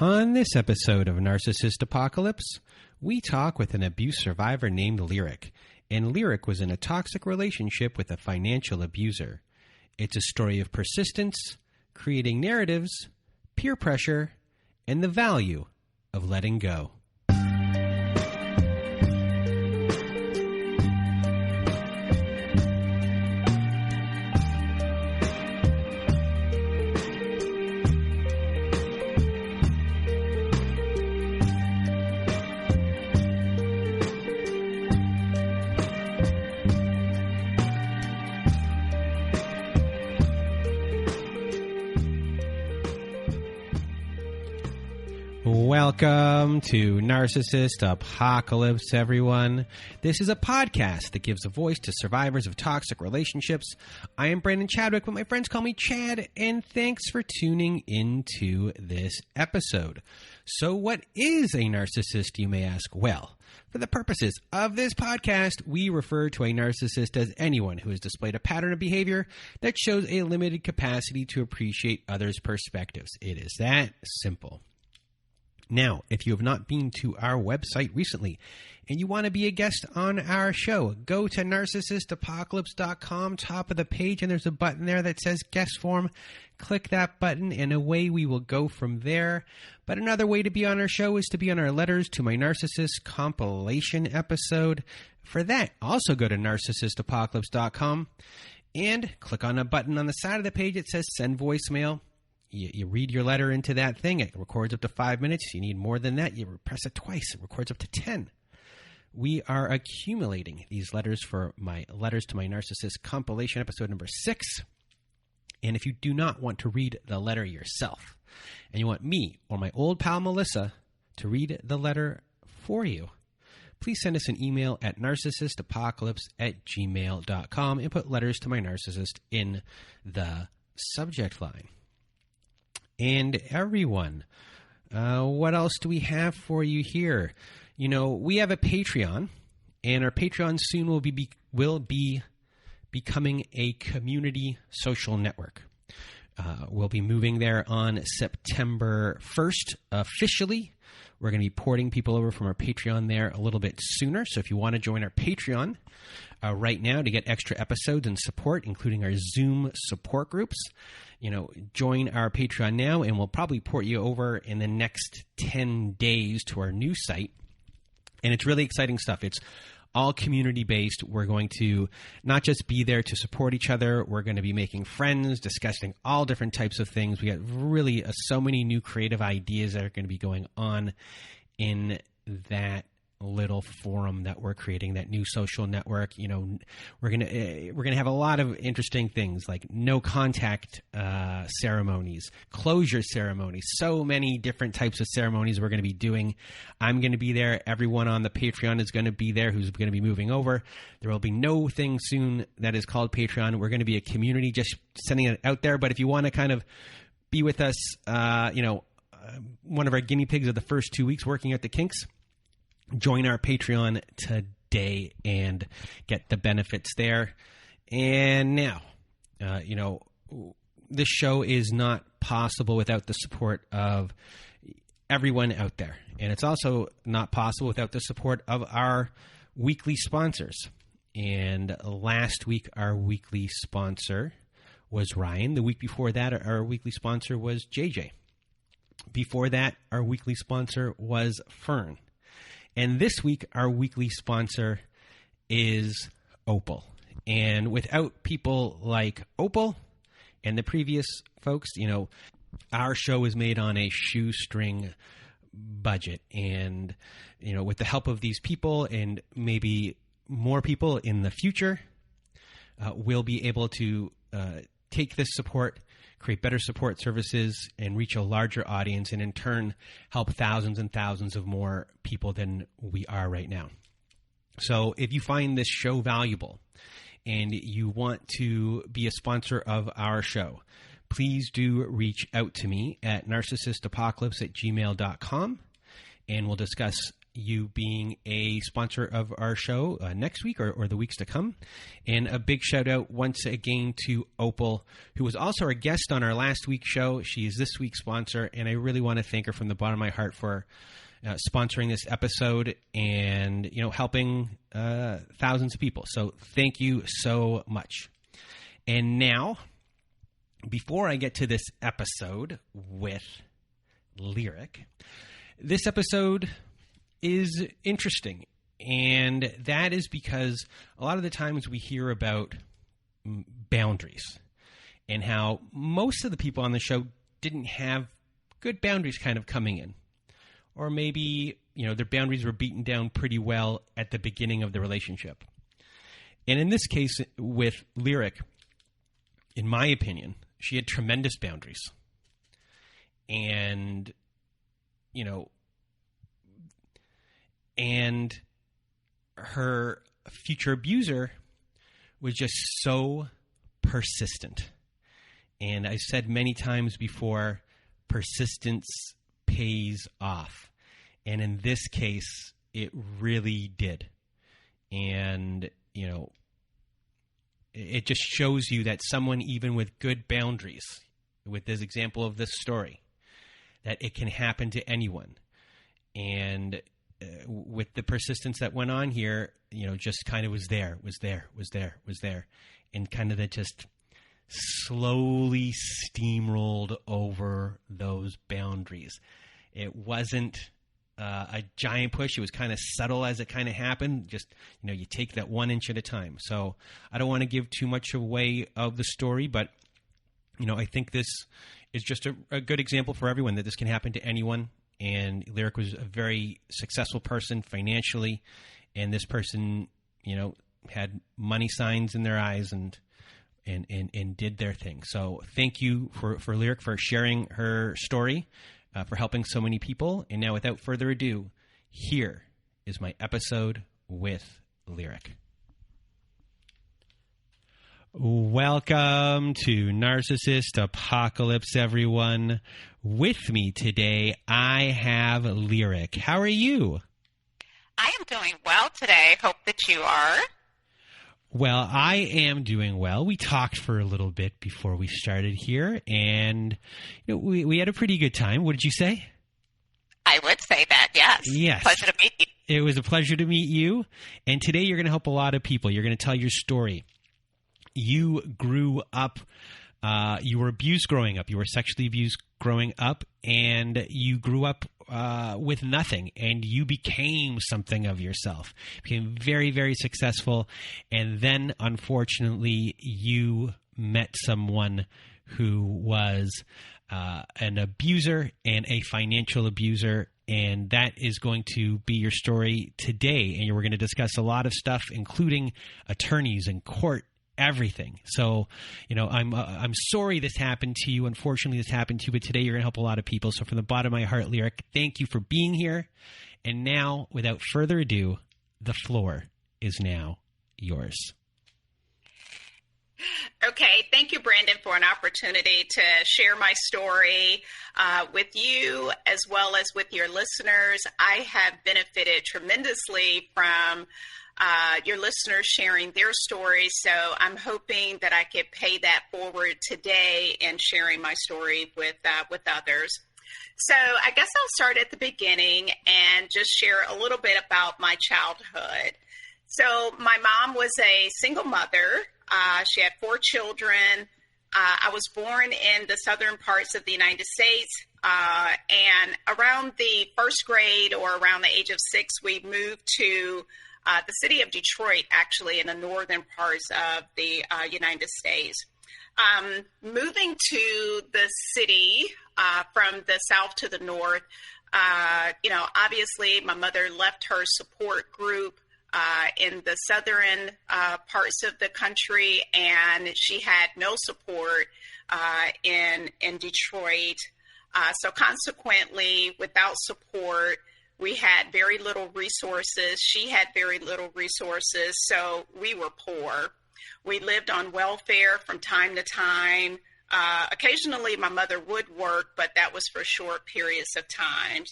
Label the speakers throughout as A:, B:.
A: On this episode of Narcissist Apocalypse, we talk with an abuse survivor named Lyric, and Lyric was in a toxic relationship with a financial abuser. It's a story of persistence, creating narratives, peer pressure, and the value of letting go. Welcome to Narcissist Apocalypse, everyone. This is a podcast that gives a voice to survivors of toxic relationships. I am Brandon Chadwick, but my friends call me Chad, and thanks for tuning into this episode. So what is a narcissist, you may ask? Well, for the purposes of this podcast, we refer to a narcissist as anyone who has displayed a pattern of behavior that shows a limited capacity to appreciate others' perspectives. It is that simple. Now, if you have not been to our website recently and you want to be a guest on our show, go to narcissistapocalypse.com, top of the page, and there's a button there that says guest form. Click that button and away we will go from there. But another way to be on our show is to be on our Letters to My Narcissist compilation episode. For that, also go to narcissistapocalypse.com and click on a button on the side of the page that says send voicemail. You read your letter into that thing. It records up to 5 minutes. You need more than that, you press it twice. It records up to 10. We are accumulating these letters for my Letters to My Narcissist compilation, episode number 6. And if you do not want to read the letter yourself, and you want me or my old pal Melissa to read the letter for you, please send us an email at narcissistapocalypse@gmail.com and put Letters to My Narcissist in the subject line. And everyone, what else do we have for you here? You know, we have a Patreon, and our Patreon soon will be becoming a community social network. We'll be moving there on September 1st officially. We're going to be porting people over from our Patreon there a little bit sooner. So if you want to join our Patreon right now to get extra episodes and support, including our Zoom support groups, join our Patreon now, and we'll probably port you over in the next 10 days to our new site. And it's really exciting stuff. It's all community-based. We're going to not just be there to support each other. We're going to be making friends, discussing all different types of things. We got really so many new creative ideas that are going to be going on in that little forum that we're creating, that new social network. We're gonna have a lot of interesting things like no contact ceremonies, closure ceremonies, so many different types of ceremonies we're going to be doing. I'm going to be there. Everyone on the Patreon is going to be there who's going to be moving over. There will be no thing soon that is called Patreon. We're going to be a community, just sending it out there. But if you want to kind of be with us, one of our guinea pigs of the first 2 weeks working out the kinks, join our Patreon today and get the benefits there. And now, this show is not possible without the support of everyone out there. And it's also not possible without the support of our weekly sponsors. And last week, our weekly sponsor was Ryan. The week before that, our weekly sponsor was JJ. Before that, our weekly sponsor was Fern. And this week, our weekly sponsor is Opal. And without people like Opal and the previous folks, our show is made on a shoestring budget. And, with the help of these people and maybe more people in the future, we'll be able to take this support, create better support services, and reach a larger audience, and in turn help thousands and thousands of more people than we are right now. So if you find this show valuable and you want to be a sponsor of our show, please do reach out to me at narcissistapocalypse@gmail.com, and we'll discuss you being a sponsor of our show next week or the weeks to come. And a big shout out once again to Opal, who was also our guest on our last week's show. She is this week's sponsor, and I really want to thank her from the bottom of my heart for sponsoring this episode and, helping thousands of people. So thank you so much. And now, before I get to this episode with Lyric, this episode is interesting, and that is because a lot of the times we hear about boundaries and how most of the people on the show didn't have good boundaries kind of coming in. Or maybe, their boundaries were beaten down pretty well at the beginning of the relationship. And in this case, with Lyric, in my opinion, she had tremendous boundaries. And, and her future abuser was just so persistent. And I've said many times before, persistence pays off. And in this case, it really did. And, it just shows you that someone, even with good boundaries, with this example of this story, that it can happen to anyone. And with the persistence that went on here, just kind of was there, and kind of that just slowly steamrolled over those boundaries. It wasn't a giant push. It was kind of subtle as it kind of happened. Just, you take that 1 inch at a time. So I don't want to give too much away of the story, but, I think this is just a good example for everyone that this can happen to anyone. And Lyric was a very successful person financially, and this person, had money signs in their eyes and did their thing. So thank you for Lyric for sharing her story, for helping so many people. And now, without further ado, here is my episode with Lyric. Welcome to Narcissist Apocalypse, everyone. With me today, I have Lyric. How are you?
B: I am doing well today. Hope that you are.
A: Well, I am doing well. We talked for a little bit before we started here, and we had a pretty good time. What did you say?
B: I would say that, yes.
A: Yes.
B: Pleasure to meet you.
A: It was a pleasure to meet you. And today you're going to help a lot of people. You're going to tell your story. You grew up, you were abused growing up. You were sexually abused growing up, and you grew up with nothing, and you became something of yourself. Became very, very successful, and then, unfortunately, you met someone who was an abuser and a financial abuser, and that is going to be your story today. And we're going to discuss a lot of stuff, including attorneys and court, everything. So, I'm sorry this happened to you. Unfortunately, this happened to you, but today you're going to help a lot of people. So from the bottom of my heart, Lyric, thank you for being here. And now, without further ado, the floor is now yours.
B: Okay. Thank you, Brandon, for an opportunity to share my story with you as well as with your listeners. I have benefited tremendously from your listeners sharing their stories. So I'm hoping that I can pay that forward today in sharing my story with others. So I guess I'll start at the beginning and just share a little bit about my childhood. So my mom was a single mother. She had 4 children. I was born in the southern parts of the United States. And around the first grade or around the age of 6, we moved to the city of Detroit, actually, in the northern parts of the United States. Moving to the city from the south to the north, obviously my mother left her support group in the southern parts of the country, and she had no support in Detroit. So consequently, without support, we had very little resources. She had very little resources, so we were poor. We lived on welfare from time to time. Occasionally, my mother would work, but that was for short periods of time.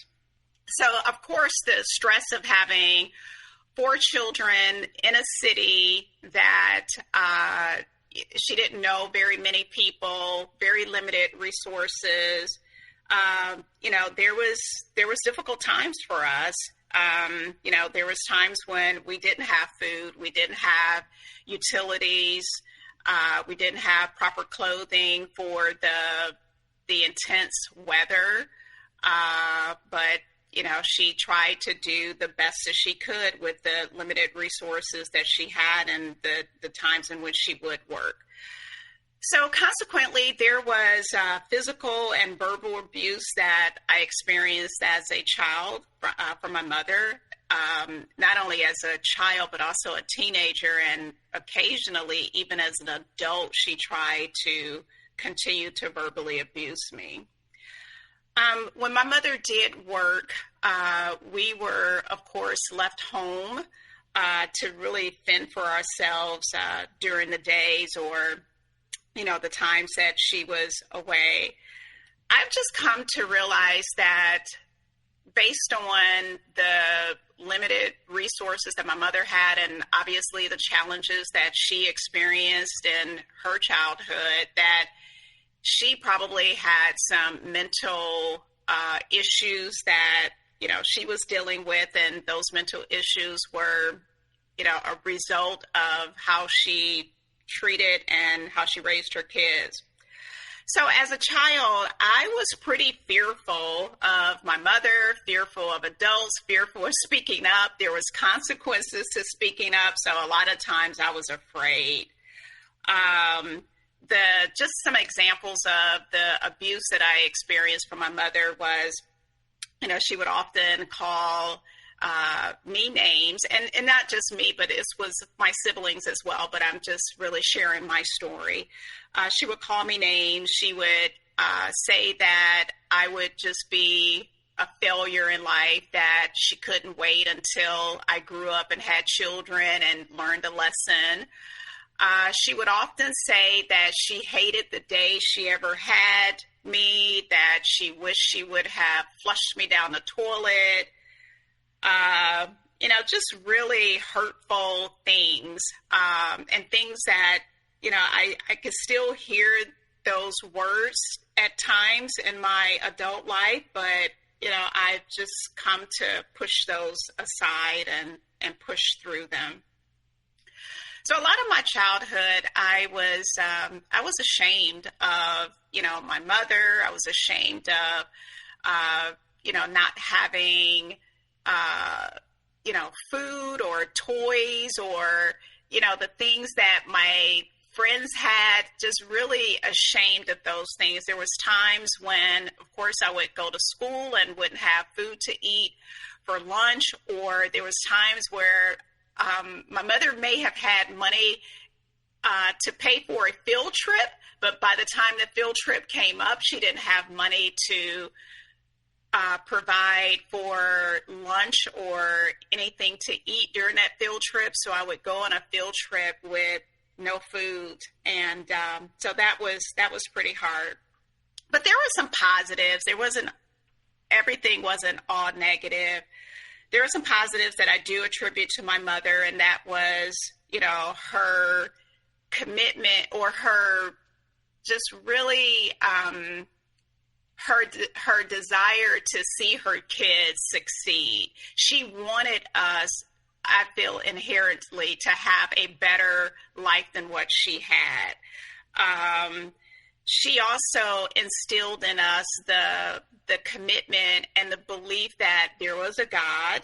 B: So, of course, the stress of having 4 children in a city that she didn't know very many people, very limited resources. There was difficult times for us. There was times when we didn't have food, we didn't have utilities, we didn't have proper clothing for the intense weather. But she tried to do the best that she could with the limited resources that she had and the times in which she would work. So consequently, there was physical and verbal abuse that I experienced as a child from my mother, not only as a child, but also a teenager. And occasionally, even as an adult, she tried to continue to verbally abuse me. When my mother did work, we were, of course, left home to really fend for ourselves during the days or, the times that she was away. I've just come to realize that based on the limited resources that my mother had and obviously the challenges that she experienced in her childhood, that she probably had some mental issues that, she was dealing with, and those mental issues were, a result of how she treated and how she raised her kids. So as a child, I was pretty fearful of my mother, fearful of adults, fearful of speaking up. There was consequences to speaking up, so a lot of times I was afraid. Just some examples of the abuse that I experienced from my mother was, she would often call me names, and not just me, but it was my siblings as well, but I'm just really sharing my story. She would call me names. She would say that I would just be a failure in life, that she couldn't wait until I grew up and had children and learned a lesson. She would often say that she hated the day she ever had me, that she wished she would have flushed me down the toilet, just really hurtful things, and things that, I could still hear those words at times in my adult life, but, I've just come to push those aside and push through them. So a lot of my childhood, I was ashamed of, my mother. I was ashamed of, not having, food or toys or, the things that my friends had, just really ashamed of those things. There was times when, of course, I would go to school and wouldn't have food to eat for lunch, or there was times where my mother may have had money to pay for a field trip, but by the time the field trip came up, she didn't have money to provide for lunch or anything to eat during that field trip. So I would go on a field trip with no food, and so that was pretty hard. But there were some positives. Everything wasn't all negative. There are some positives that I do attribute to my mother, and that was, her commitment, or her just really her desire to see her kids succeed. She wanted us, I feel, inherently to have a better life than what she had. She also instilled in us the commitment and the belief that there was a God,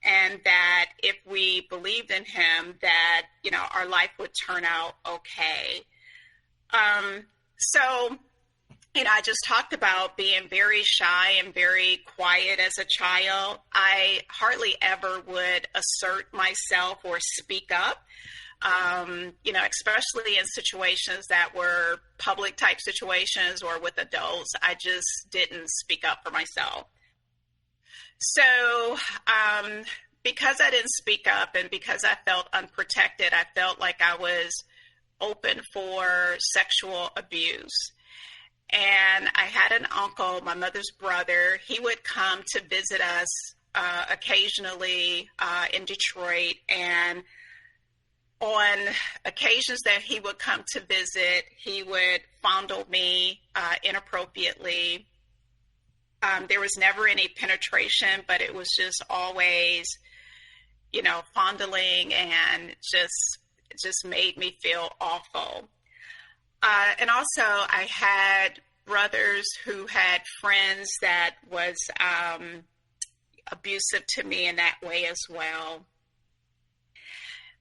B: and that if we believed in him, that, our life would turn out okay. So, I just talked about being very shy and very quiet as a child. I hardly ever would assert myself or speak up. Especially in situations that were public type situations or with adults, I just didn't speak up for myself. So, because I didn't speak up and because I felt unprotected, I felt like I was open for sexual abuse. And I had an uncle, my mother's brother. He would come to visit us occasionally in Detroit. And on occasions that he would come to visit, he would fondle me inappropriately. There was never any penetration, but it was just always, fondling, and just made me feel awful. And also I had brothers who had friends that was abusive to me in that way as well.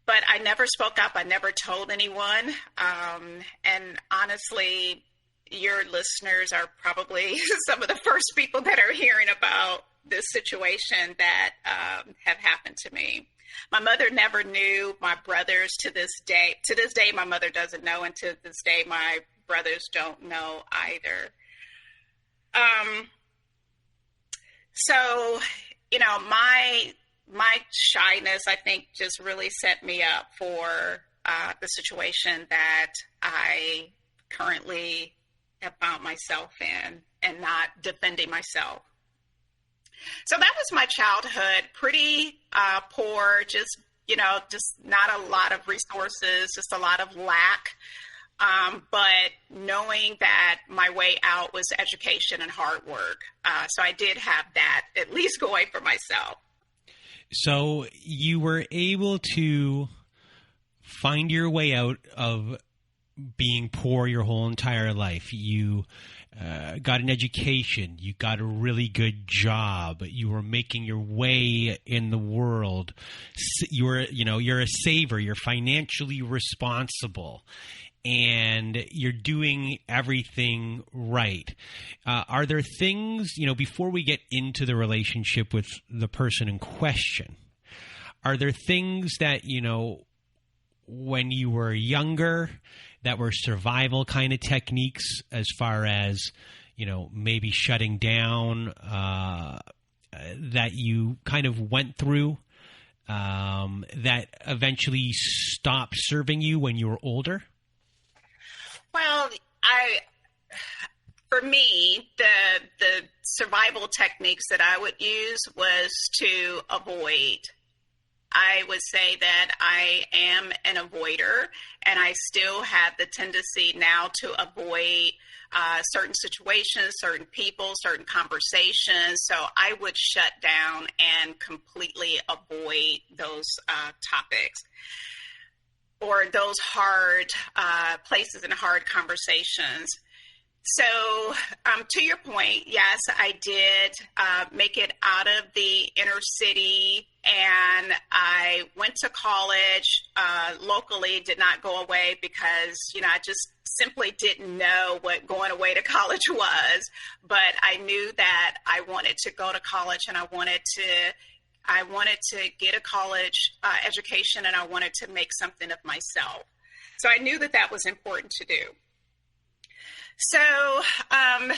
B: But I never spoke up. I never told anyone. And honestly, your listeners are probably some of the first people that are hearing about this situation that have happened to me. My mother never knew my brothers to this day. To this day, my mother doesn't know, and to this day, my brothers don't know either. So, my shyness, I think, just really set me up for the situation that I currently have found myself in, and not defending myself. So that was my childhood, pretty poor, just not a lot of resources, just a lot of lack. But knowing that my way out was education and hard work. So I did have that at least going for myself.
A: So you were able to find your way out of being poor your whole entire life. You got an education. You got a really good job. You were making your way in the world. You're a saver. You're financially responsible, and you're doing everything right. Are there things, before we get into the relationship with the person in question, are there things that, when you were younger, that were survival kind of techniques, as far as, maybe shutting down, that you kind of went through, that eventually stopped serving you when you were older?
B: Well, for me, the survival techniques that I would use was to avoid. I would say that I am an avoider, and I still have the tendency now to avoid certain situations, certain people, certain conversations. So I would shut down and completely avoid those topics, or those hard places and hard conversations. So to your point, yes, I did make it out of the inner city, and I went to college locally, did not go away because, I just simply didn't know what going away to college was. But I knew that I wanted to go to college, and I wanted to get a college education, and I wanted to make something of myself. So I knew that was important to do. So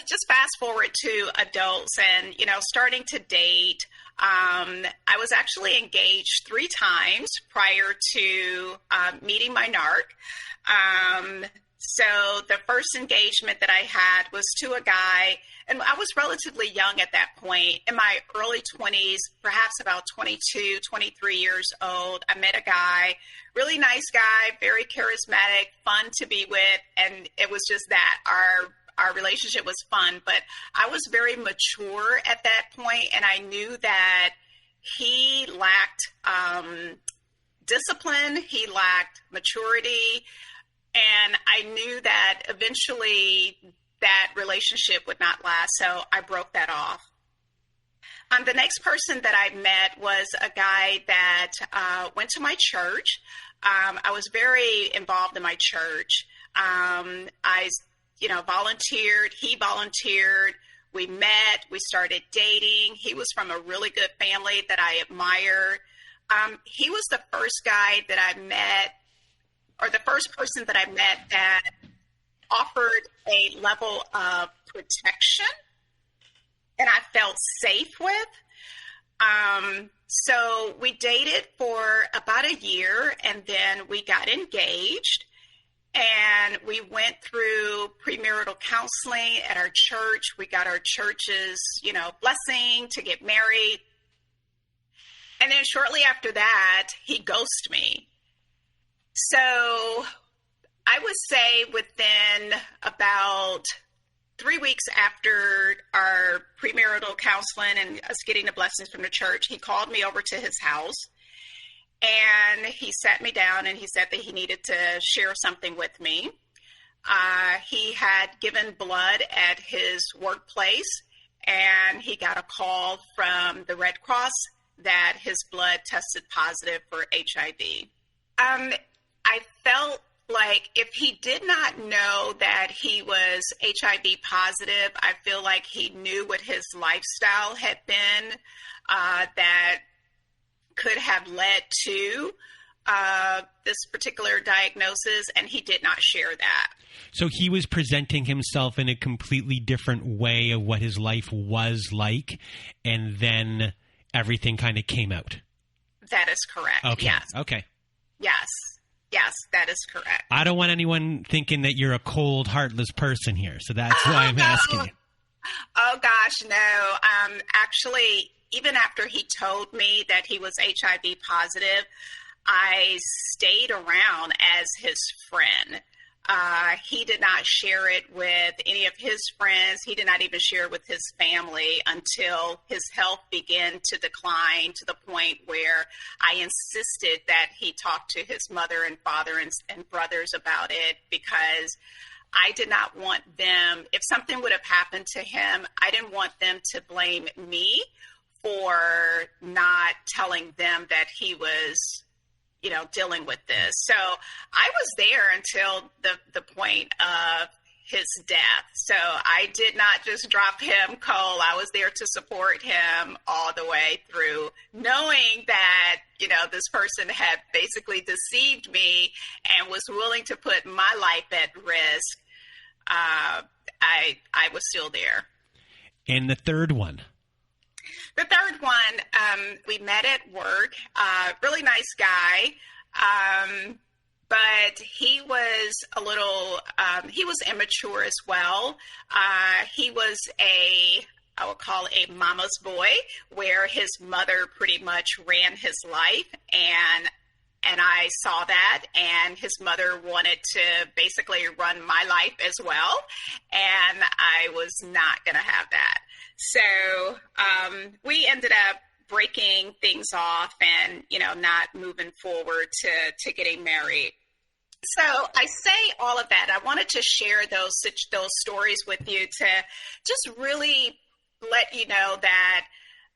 B: just fast forward to adults and, starting to date. I was actually engaged 3 times prior to meeting my narc. So the first engagement that I had was to a guy, and I was relatively young at that point, in my early 20s, perhaps about 22, 23 years old. I met a guy, really nice guy, very charismatic, fun to be with, and it was just that. Our relationship was fun, but I was very mature at that point, and I knew that he lacked discipline, he lacked maturity, and I knew that eventually that relationship would not last, so I broke that off. The next person that I met was a guy that went to my church. I was very involved in my church. I volunteered. He volunteered. We met. We started dating. He was from a really good family that I admired. He was the first guy that I met, or the first person that I met that offered a level of protection and I felt safe with. So we dated for about a year, and then we got engaged. And we went through premarital counseling at our church. We got our church's, blessing to get married. And then shortly after that, he ghosted me. So I would say within about 3 weeks after our premarital counseling and us getting the blessings from the church, he called me over to his house. And he sat me down and he said that he needed to share something with me. He had given blood at his workplace, and he got a call from the Red Cross that his blood tested positive for HIV. I felt like if he did not know that he was HIV positive, I feel like he knew what his lifestyle had been that could have led to this particular diagnosis, and he did not share that.
A: So he was presenting himself in a completely different way of what his life was like, and then everything kind of came out.
B: That is correct.
A: Okay.
B: Yes.
A: Okay.
B: Yes, that is correct.
A: I don't want anyone thinking that you're a cold, heartless person here, so that's why I'm asking you.
B: Oh, gosh, no. Actually, even after he told me that he was HIV positive, I stayed around as his friend. He did not share it with any of his friends. He did not even share it with his family until his health began to decline to the point where I insisted that he talk to his mother and father and brothers about it, because I did not want them, if something would have happened to him, I didn't want them to blame me for not telling them that he was, dealing with this. So I was there until the point of his death. So I did not just drop him cold. I was there to support him all the way through, knowing that, this person had basically deceived me and was willing to put my life at risk. I was still there.
A: And the third one?
B: The third one, we met at work, really nice guy, but he was he was immature as well. He was I would call a mama's boy, where his mother pretty much ran his life, and I saw that, and his mother wanted to basically run my life as well, and I was not going to have that. So we ended up breaking things off and, not moving forward to getting married. So I say all of that. I wanted to share those stories with you to just really let you know that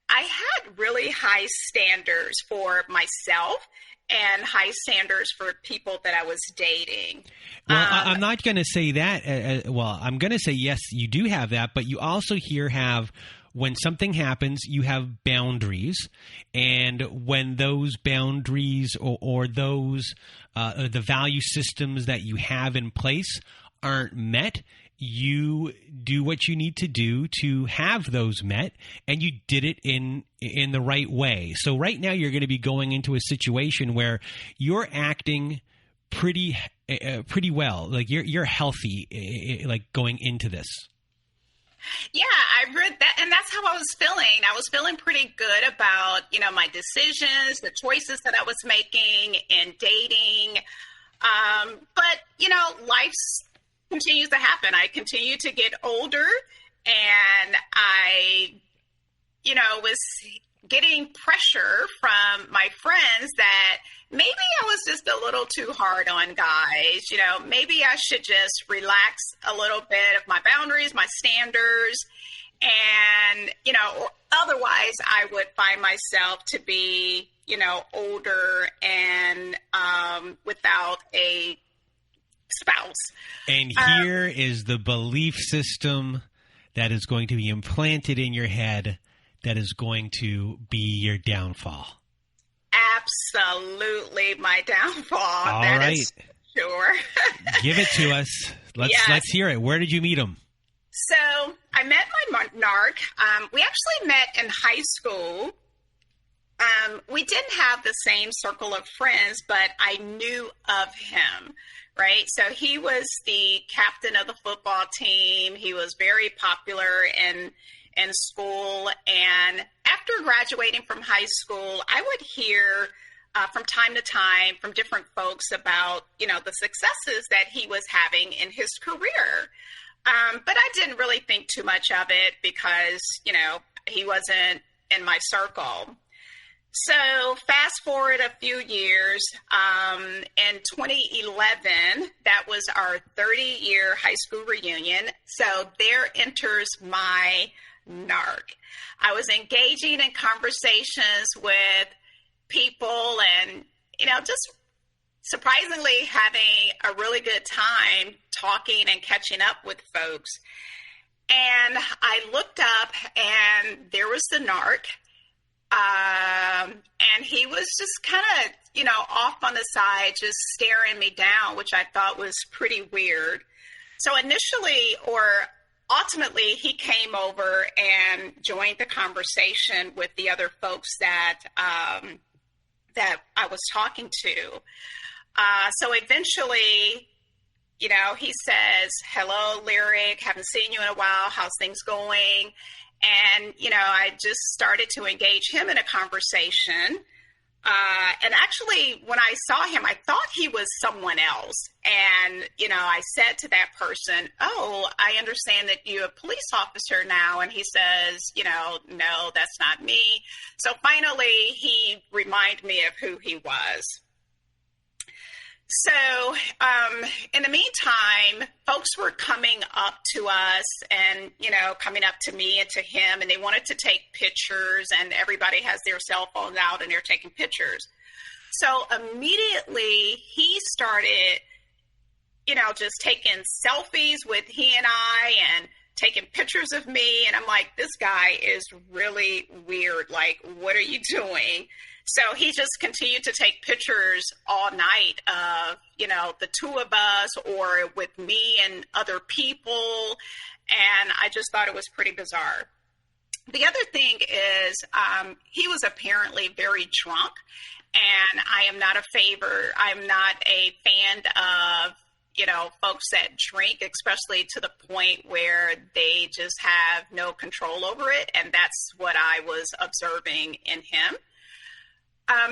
B: I had really high standards for myself and high standards for people that I was dating.
A: Well, I'm not going to say that. I'm going to say, yes, you do have that, but you also here have, when something happens, you have boundaries. And when those boundaries or those the value systems that you have in place aren't met, you do what you need to do to have those met, and you did it in the right way. So right now you're going to be going into a situation where you're acting pretty well, like you're healthy, like going into this.
B: Yeah, I read that, and that's how I was feeling. I was feeling pretty good about, my decisions, the choices that I was making in dating. But, life continues to happen. I continue to get older, and I, was getting pressure from my friends that maybe I was just a little too hard on guys. Maybe I should just relax a little bit of my boundaries, my standards, and, otherwise I would find myself to be, older and without a spouse.
A: And here is the belief system that is going to be implanted in your head that is going to be your downfall.
B: Absolutely my downfall.
A: All
B: that
A: right.
B: Is sure.
A: Give it to us. Let's hear it. Where did you meet him?
B: So I met my narc. We actually met in high school. We didn't have the same circle of friends, but I knew of him, right? So he was the captain of the football team. He was very popular in school. And after graduating from high school, I would hear from time to time from different folks about, the successes that he was having in his career. But I didn't really think too much of it because, he wasn't in my circle. So fast forward a few years, in 2011, that was our 30-year high school reunion. So there enters my narc. I was engaging in conversations with people and, just surprisingly having a really good time talking and catching up with folks. And I looked up and there was the narc. And he was just kind of, off on the side, just staring me down, which I thought was pretty weird. So ultimately, he came over and joined the conversation with the other folks that I was talking to. So eventually, he says, "Hello, Lyric, haven't seen you in a while. How's things going?" And, I just started to engage him in a conversation. And actually, when I saw him, I thought he was someone else. And, I said to that person, "Oh, I understand that you're a police officer now." And he says, "No, that's not me." So finally, he reminded me of who he was. So in the meantime, folks were coming up to us and, coming up to me and to him, and they wanted to take pictures, and everybody has their cell phones out and they're taking pictures. So immediately he started, just taking selfies with he and I and taking pictures of me. And I'm like, this guy is really weird. Like, what are you doing? So he just continued to take pictures all night of, the two of us or with me and other people. And I just thought it was pretty bizarre. The other thing is he was apparently very drunk, and I'm not a fan of, folks that drink, especially to the point where they just have no control over it. And that's what I was observing in him.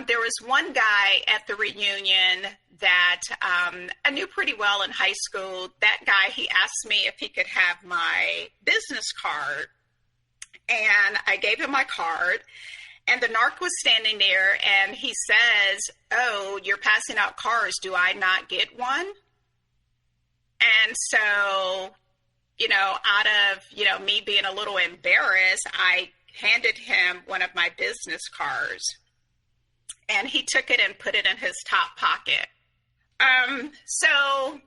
B: There was one guy at the reunion that I knew pretty well in high school. That guy, he asked me if he could have my business card. And I gave him my card. And the narc was standing there, and he says, "Oh, you're passing out cards. Do I not get one?" And so, out of, me being a little embarrassed, I handed him one of my business cards. And he took it and put it in his top pocket. So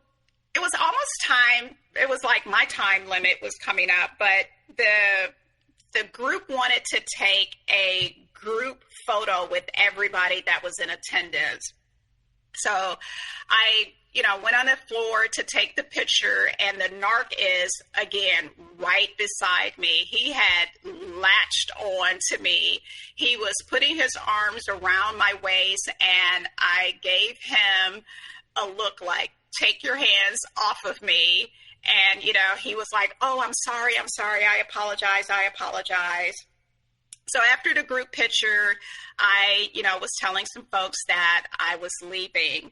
B: it was almost time. It was like my time limit was coming up, but the group wanted to take a group photo with everybody that was in attendance. So I, went on the floor to take the picture, and the narc is, again, right beside me. He had latched on to me. He was putting his arms around my waist, and I gave him a look like, "Take your hands off of me." And, he was like, "Oh, I'm sorry. I apologize. So after the group picture, I, was telling some folks that I was leaving,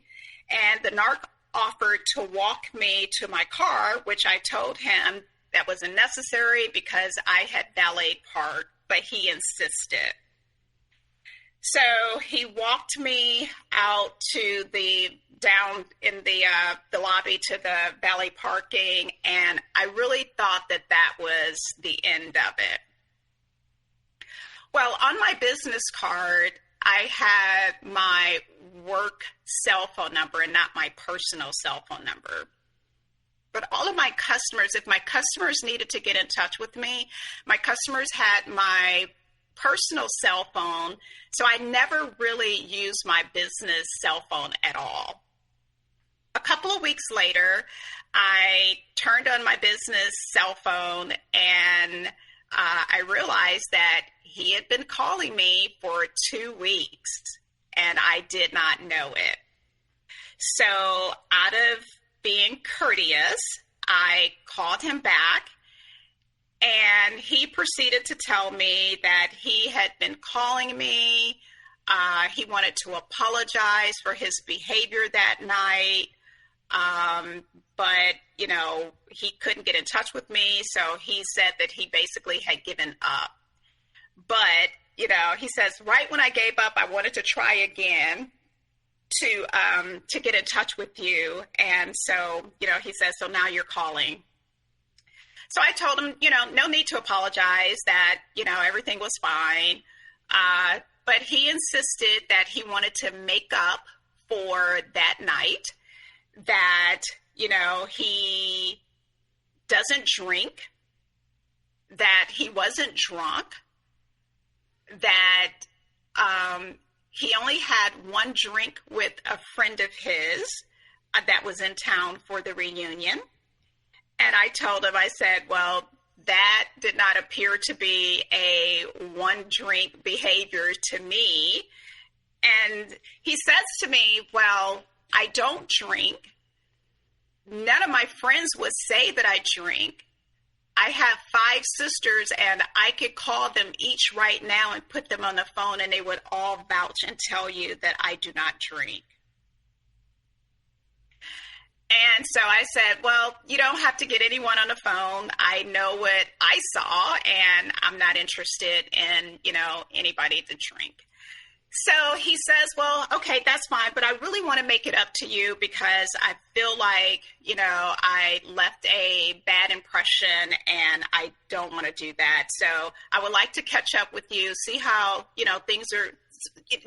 B: and the narc offered to walk me to my car, which I told him that wasn't necessary because I had valet parked, but he insisted. So he walked me out to down in the lobby to the valet parking, and I really thought that was the end of it. Well, on my business card, I had my work cell phone number and not my personal cell phone number. But all of my customers, if my customers needed to get in touch with me, my customers had my personal cell phone, so I never really used my business cell phone at all. A couple of weeks later, I turned on my business cell phone, and I realized that he had been calling me for 2 weeks and I did not know it. So out of being courteous, I called him back, and he proceeded to tell me that he had been calling me. He wanted to apologize for his behavior that night. But, he couldn't get in touch with me. So he said that he basically had given up. But, he says, right when I gave up, I wanted to try again to get in touch with you. And so, he says, so now you're calling. So I told him, no need to apologize, that, everything was fine. But he insisted that he wanted to make up for that night, that, he doesn't drink, that he wasn't drunk, that he only had one drink with a friend of his that was in town for the reunion. And I told him, I said, well, that did not appear to be a one drink behavior to me. And he says to me, well, I don't drink. None of my friends would say that I drink. I have 5 sisters, and I could call them each right now and put them on the phone, and they would all vouch and tell you that I do not drink. And so I said, well, you don't have to get anyone on the phone. I know what I saw, and I'm not interested in, anybody to drink. So he says, well, okay, that's fine, but I really want to make it up to you because I feel like, I left a bad impression and I don't want to do that. So I would like to catch up with you, see how, things are,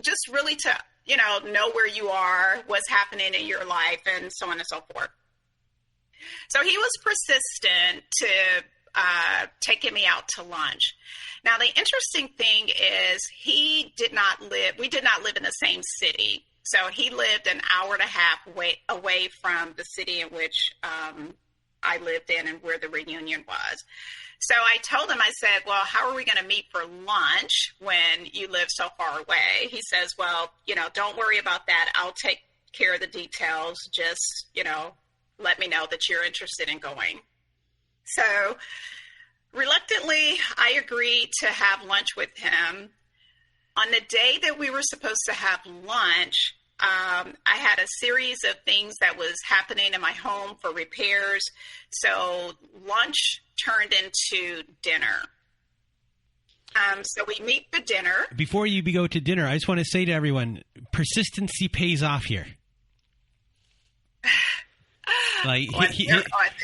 B: just really to, know where you are, what's happening in your life, and so on and so forth. So he was persistent to taking me out to lunch. Now, the interesting thing is we did not live in the same city. So he lived an hour and a half away from the city in which I lived in and where the reunion was. So I told him, I said, well, how are we going to meet for lunch when you live so far away? He says, well, don't worry about that. I'll take care of the details. Just, let me know that you're interested in going. So reluctantly, I agreed to have lunch with him. On the day that we were supposed to have lunch, I had a series of things that was happening in my home for repairs. So lunch turned into dinner. So we meet for dinner.
A: Before you go to dinner, I just want to say to everyone, persistency pays off here. Like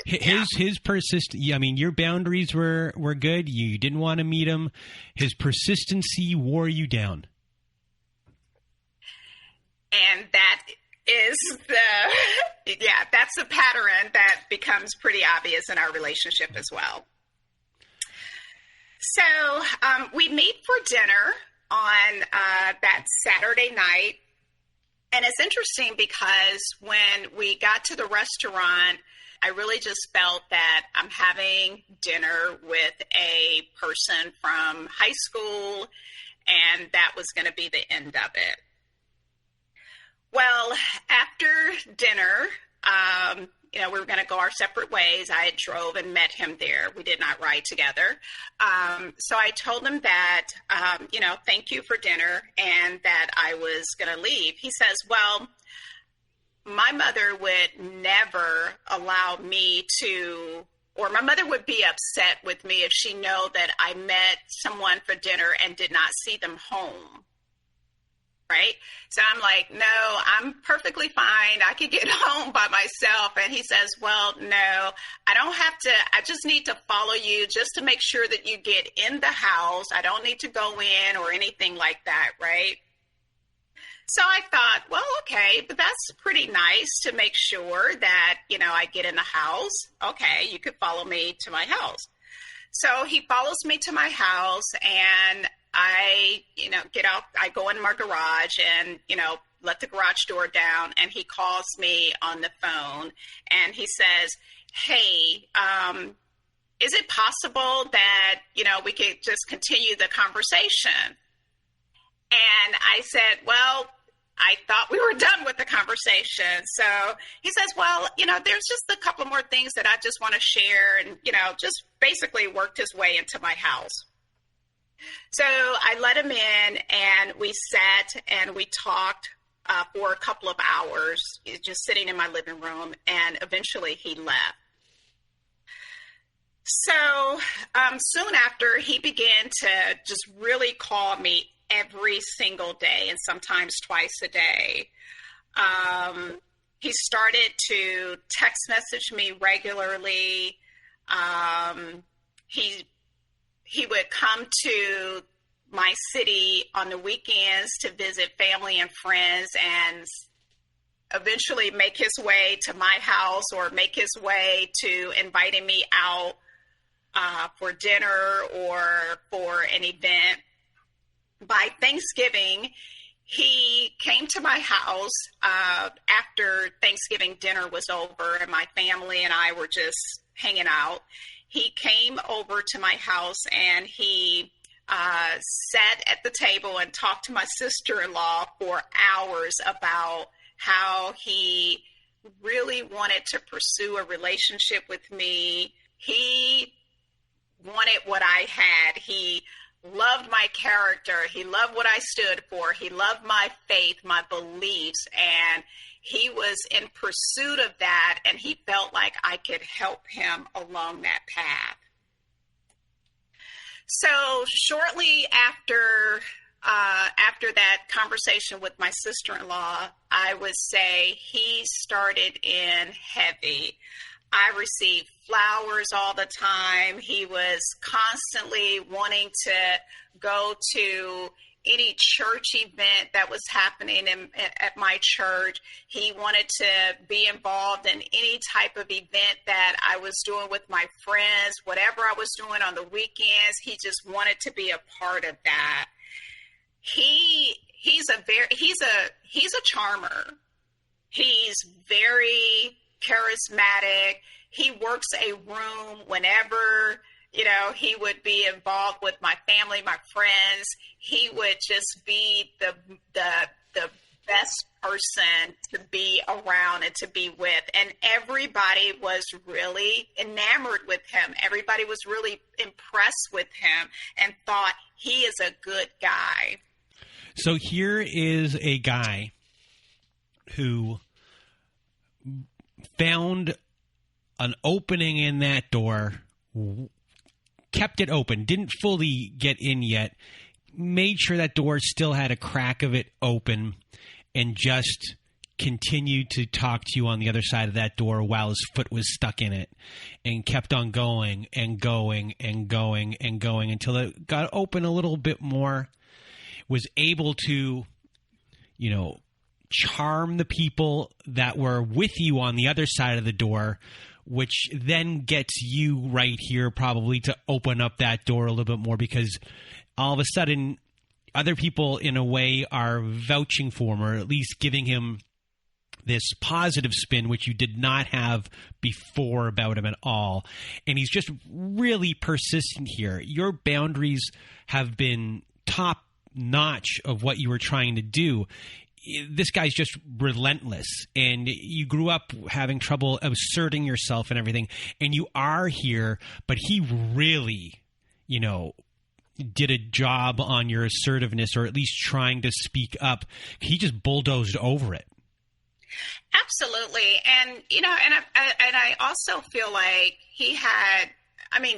A: his persist. I mean, your boundaries were good. You didn't want to meet him. His persistency wore you down.
B: And that is that's the pattern that becomes pretty obvious in our relationship as well. So we meet for dinner on that Saturday night. And it's interesting because when we got to the restaurant, I really just felt that I'm having dinner with a person from high school, and that was going to be the end of it. Well, after dinner, we were going to go our separate ways. I drove and met him there. We did not ride together. So I told him that, thank you for dinner and that I was going to leave. He says, well, my mother would never allow me to, or my mother would be upset with me if she know that I met someone for dinner and did not see them home. Right? So I'm like, no, I'm perfectly fine. I could get home by myself. And he says, well, no, I don't have to. I just need to follow you just to make sure that you get in the house. I don't need to go in or anything like that. Right? So I thought, well, okay, but that's pretty nice to make sure that, I get in the house. Okay, you could follow me to my house. So he follows me to my house, and I, get out, I go in my garage and, let the garage door down, and he calls me on the phone and he says, hey, is it possible that, we could just continue the conversation? And I said, well, I thought we were done with the conversation. So he says, well, there's just a couple more things that I just want to share, and, just basically worked his way into my house. So I let him in, and we sat and we talked for a couple of hours, just sitting in my living room, and eventually he left. So soon after, he began to just really call me every single day, and sometimes twice a day. He started to text message me regularly. He would come to my city on the weekends to visit family and friends, and eventually make his way to my house or make his way to inviting me out for dinner or for an event. By Thanksgiving, he came to my house after Thanksgiving dinner was over and my family and I were just hanging out. He came over to my house and he sat at the table and talked to my sister-in-law for hours about how he really wanted to pursue a relationship with me. He wanted what I had. He loved my character. He loved what I stood for. He loved my faith, my beliefs, and he was in pursuit of that, and he felt like I could help him along that path. So shortly after that conversation with my sister-in-law, I would say he started in heavy. I received flowers all the time. He was constantly wanting to go to any church event that was happening at my church. He wanted to be involved in any type of event that I was doing with my friends, whatever I was doing on the weekends. He just wanted to be a part of that. He's a charmer. He's very charismatic. He works a room whenever, he would be involved with my family, my friends. He would just be the best person to be around and to be with. And everybody was really enamored with him. Everybody was really impressed with him and thought he is a good guy.
A: So here is a guy who found an opening in that door, kept it open, didn't fully get in yet, made sure that door still had a crack of it open, and just continued to talk to you on the other side of that door while his foot was stuck in it, and kept on going and going and going and going until it got open a little bit more, was able to, charm the people that were with you on the other side of the door, which then gets you right here probably to open up that door a little bit more, because all of a sudden other people in a way are vouching for him, or at least giving him this positive spin, which you did not have before about him at all. And he's just really persistent here. Your boundaries have been top notch of what you were trying to do. This guy's just relentless, and you grew up having trouble asserting yourself and everything, and you are here, but he really, did a job on your assertiveness, or at least trying to speak up. He just bulldozed over it.
B: Absolutely. And, I also feel like he had,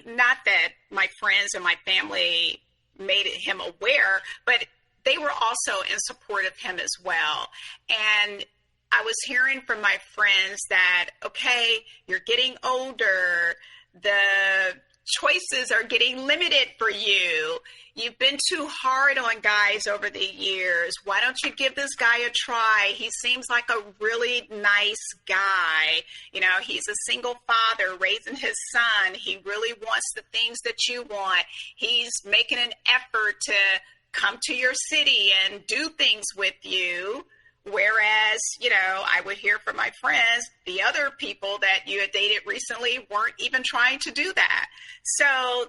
B: not that my friends and my family made him aware, but they were also in support of him as well. And I was hearing from my friends that, okay, you're getting older. The choices are getting limited for you. You've been too hard on guys over the years. Why don't you give this guy a try? He seems like a really nice guy. He's a single father raising his son. He really wants the things that you want. He's making an effort to come to your city and do things with you. Whereas, I would hear from my friends, the other people that you had dated recently weren't even trying to do that. So,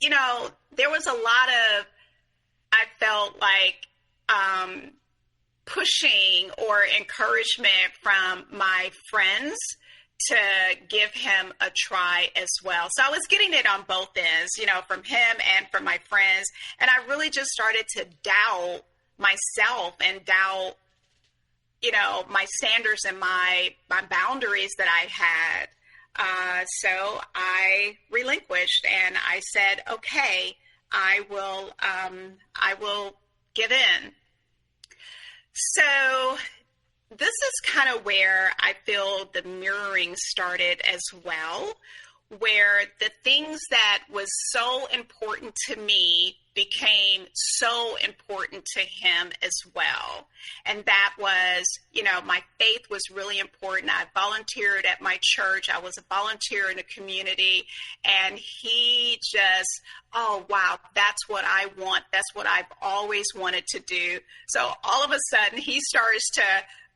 B: there was a lot of, I felt like, pushing or encouragement from my friends to give him a try as well. So I was getting it on both ends, from him and from my friends. And I really just started to doubt myself and doubt, my standards and my boundaries that I had. So I relinquished and I said, okay, I will give in. So this is kind of where I feel the mirroring started as well, where the things that was so important to me became so important to him as well. And that was, my faith was really important. I volunteered at my church. I was a volunteer in the community. And he just, oh, wow, that's what I want. That's what I've always wanted to do. So all of a sudden, he starts to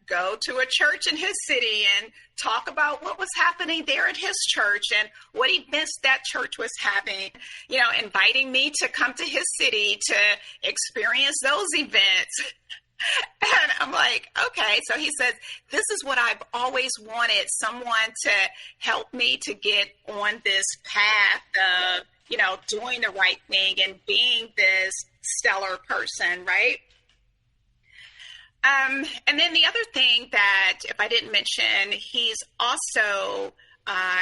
B: go to a church in his city and talk about what was happening there at his church and what he missed that church was having, inviting me to come to his city to experience those events. And I'm like, okay. So he says, this is what I've always wanted, someone to help me to get on this path of, doing the right thing and being this stellar person, right? And then the other thing that, if I didn't mention, he's also,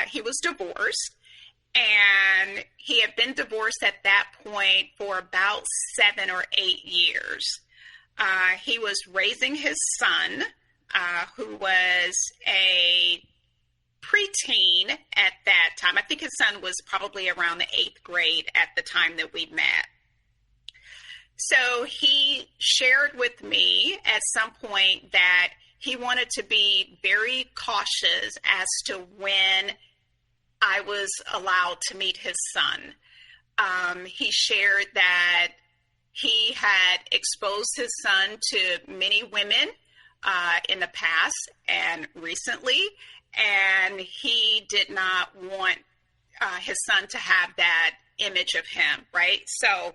B: he was divorced, and he had been divorced at that point for about 7 or 8 years. He was raising his son, who was a preteen at that time. I think his son was probably around the 8th grade at the time that we met. So he shared with me at some point that he wanted to be very cautious as to when I was allowed to meet his son. He shared that he had exposed his son to many women in the past and recently, and he did not want his son to have that image of him, right? So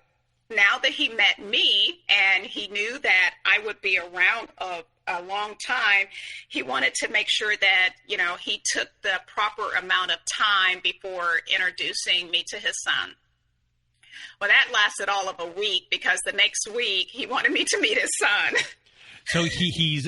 B: now that he met me and he knew that I would be around a long time, he wanted to make sure that, he took the proper amount of time before introducing me to his son. Well, that lasted all of a week because the next week he wanted me to meet his son.
A: So he's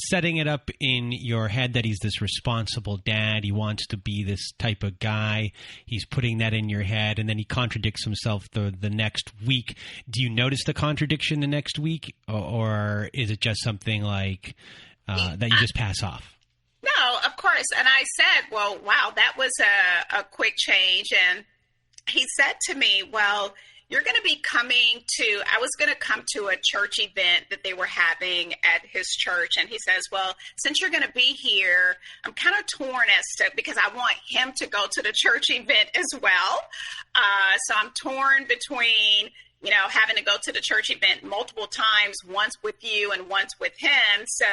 A: setting it up in your head that he's this responsible dad. He wants to be this type of guy. He's putting that in your head, and then he contradicts himself the next week. Do you notice the contradiction the next week, or is it just something like that you just pass off?
B: No, of course. And I said, well, wow, that was a quick change. And he said to me, well, you're going to be I was going to come to a church event that they were having at his church. And he says, well, since you're going to be here, I'm kind of torn because I want him to go to the church event as well. So I'm torn between, having to go to the church event multiple times, once with you and once with him. So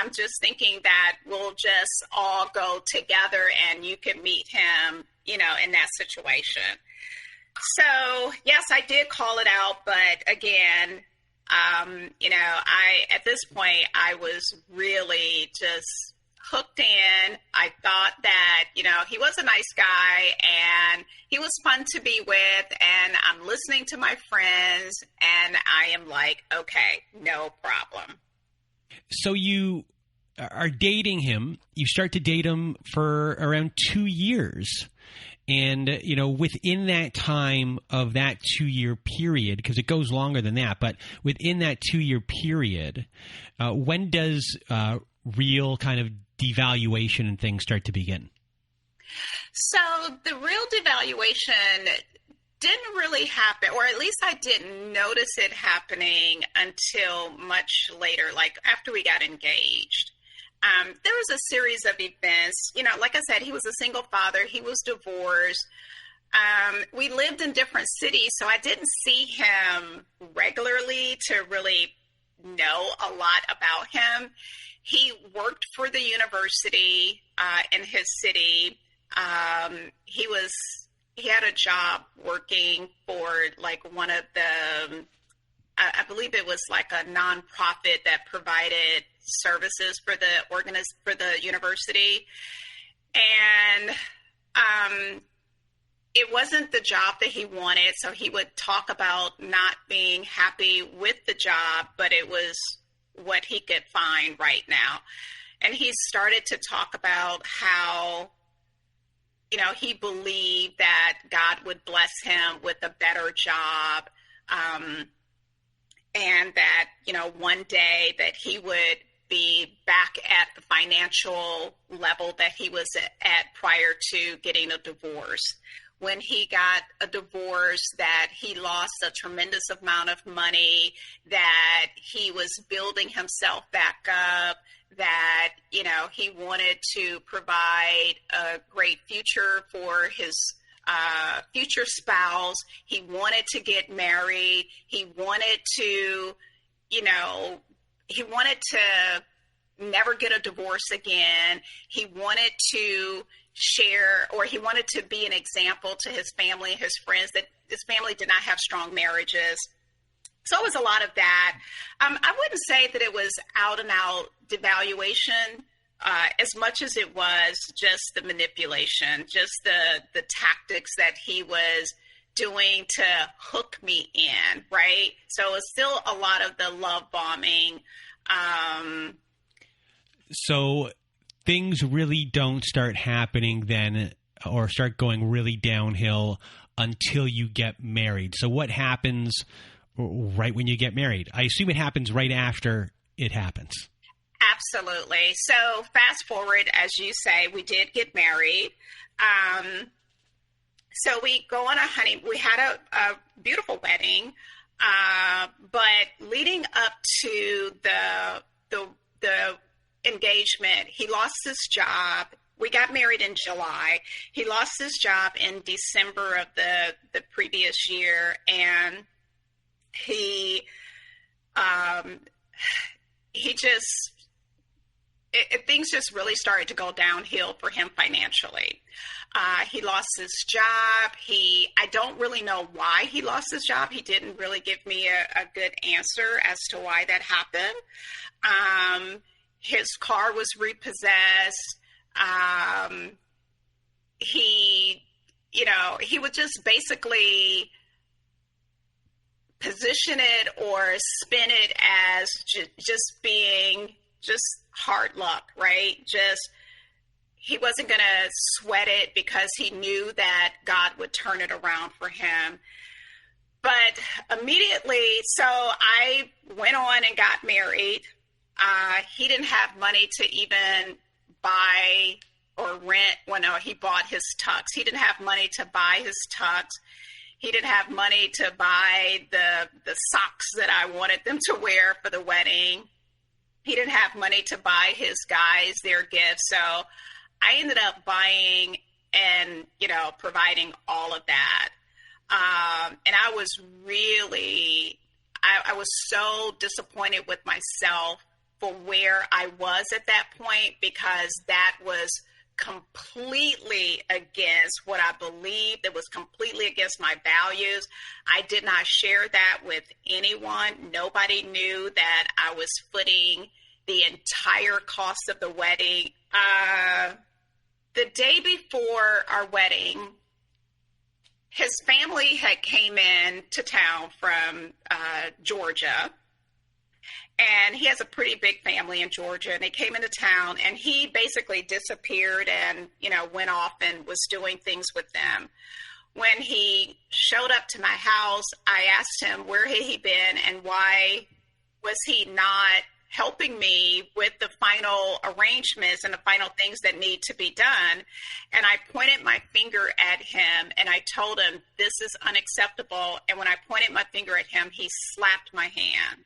B: I'm just thinking that we'll just all go together and you can meet him, in that situation. So, yes, I did call it out, but again, at this point, I was really just hooked in. I thought that, he was a nice guy and he was fun to be with, and I'm listening to my friends and I am like, okay, no problem.
A: So you are dating him. You start to date him for around 2 years. And, within that time of that 2-year period, because it goes longer than that, but within that 2-year period, when does real kind of devaluation and things start to begin?
B: So the real devaluation didn't really happen, or at least I didn't notice it happening until much later, like after we got engaged. There was a series of events, like I said, he was a single father, he was divorced. We lived in different cities, so I didn't see him regularly to really, know a lot about him. He worked for the university in his city. He had a job working for like one of the, I believe it was like a nonprofit that provided services for the university. And it wasn't the job that he wanted. So he would talk about not being happy with the job, but it was what he could find right now. And he started to talk about how, he believed that God would bless him with a better job. And that, one day that he would be back at the financial level that he was at prior to getting a divorce. When he got a divorce, that he lost a tremendous amount of money, that he was building himself back up, that, he wanted to provide a great future for his future spouse. He wanted to get married. He wanted to, he wanted to never get a divorce again. He wanted to share, or he wanted to be an example to his family, his friends, that his family did not have strong marriages. So it was a lot of that. I wouldn't say that it was out and out devaluation as much as it was just the manipulation, just the tactics that he was doing to hook me in, right? So it's still a lot of the love bombing.
A: So things really don't start happening then, or start going really downhill until you get married. So what happens right when you get married? I assume it happens right after it happens.
B: Absolutely. So fast forward, as you say, we did get married. So we go on a honeymoon. We had a beautiful wedding, but leading up to the engagement, he lost his job. We got married in July. He lost his job in December of the previous year, and he just, things just really started to go downhill for him financially. He lost his job. I don't really know why he lost his job. He didn't really give me a good answer as to why that happened. His car was repossessed. He would just basically position it or spin it as just being just hard luck, right? Just, he wasn't going to sweat it because he knew that God would turn it around for him. But immediately, so I went on and got married. He didn't have money to even buy or rent. Well, no, he bought his tux. He didn't have money to buy his tux. He didn't have money to buy the socks that I wanted them to wear for the wedding. He didn't have money to buy his guys their gifts. So I ended up buying and, providing all of that. And I was really, I was so disappointed with myself for where I was at that point, because that was completely against what I believed. It was completely against my values. I did not share that with anyone. Nobody knew that I was footing the entire cost of the wedding. The day before our wedding, his family had came in to town from Georgia. And he has a pretty big family in Georgia, and they came into town, and he basically disappeared and, went off and was doing things with them. When he showed up to my house, I asked him where had he been and why was he not helping me with the final arrangements and the final things that need to be done. And I pointed my finger at him, and I told him, this is unacceptable. And when I pointed my finger at him, he slapped my hand.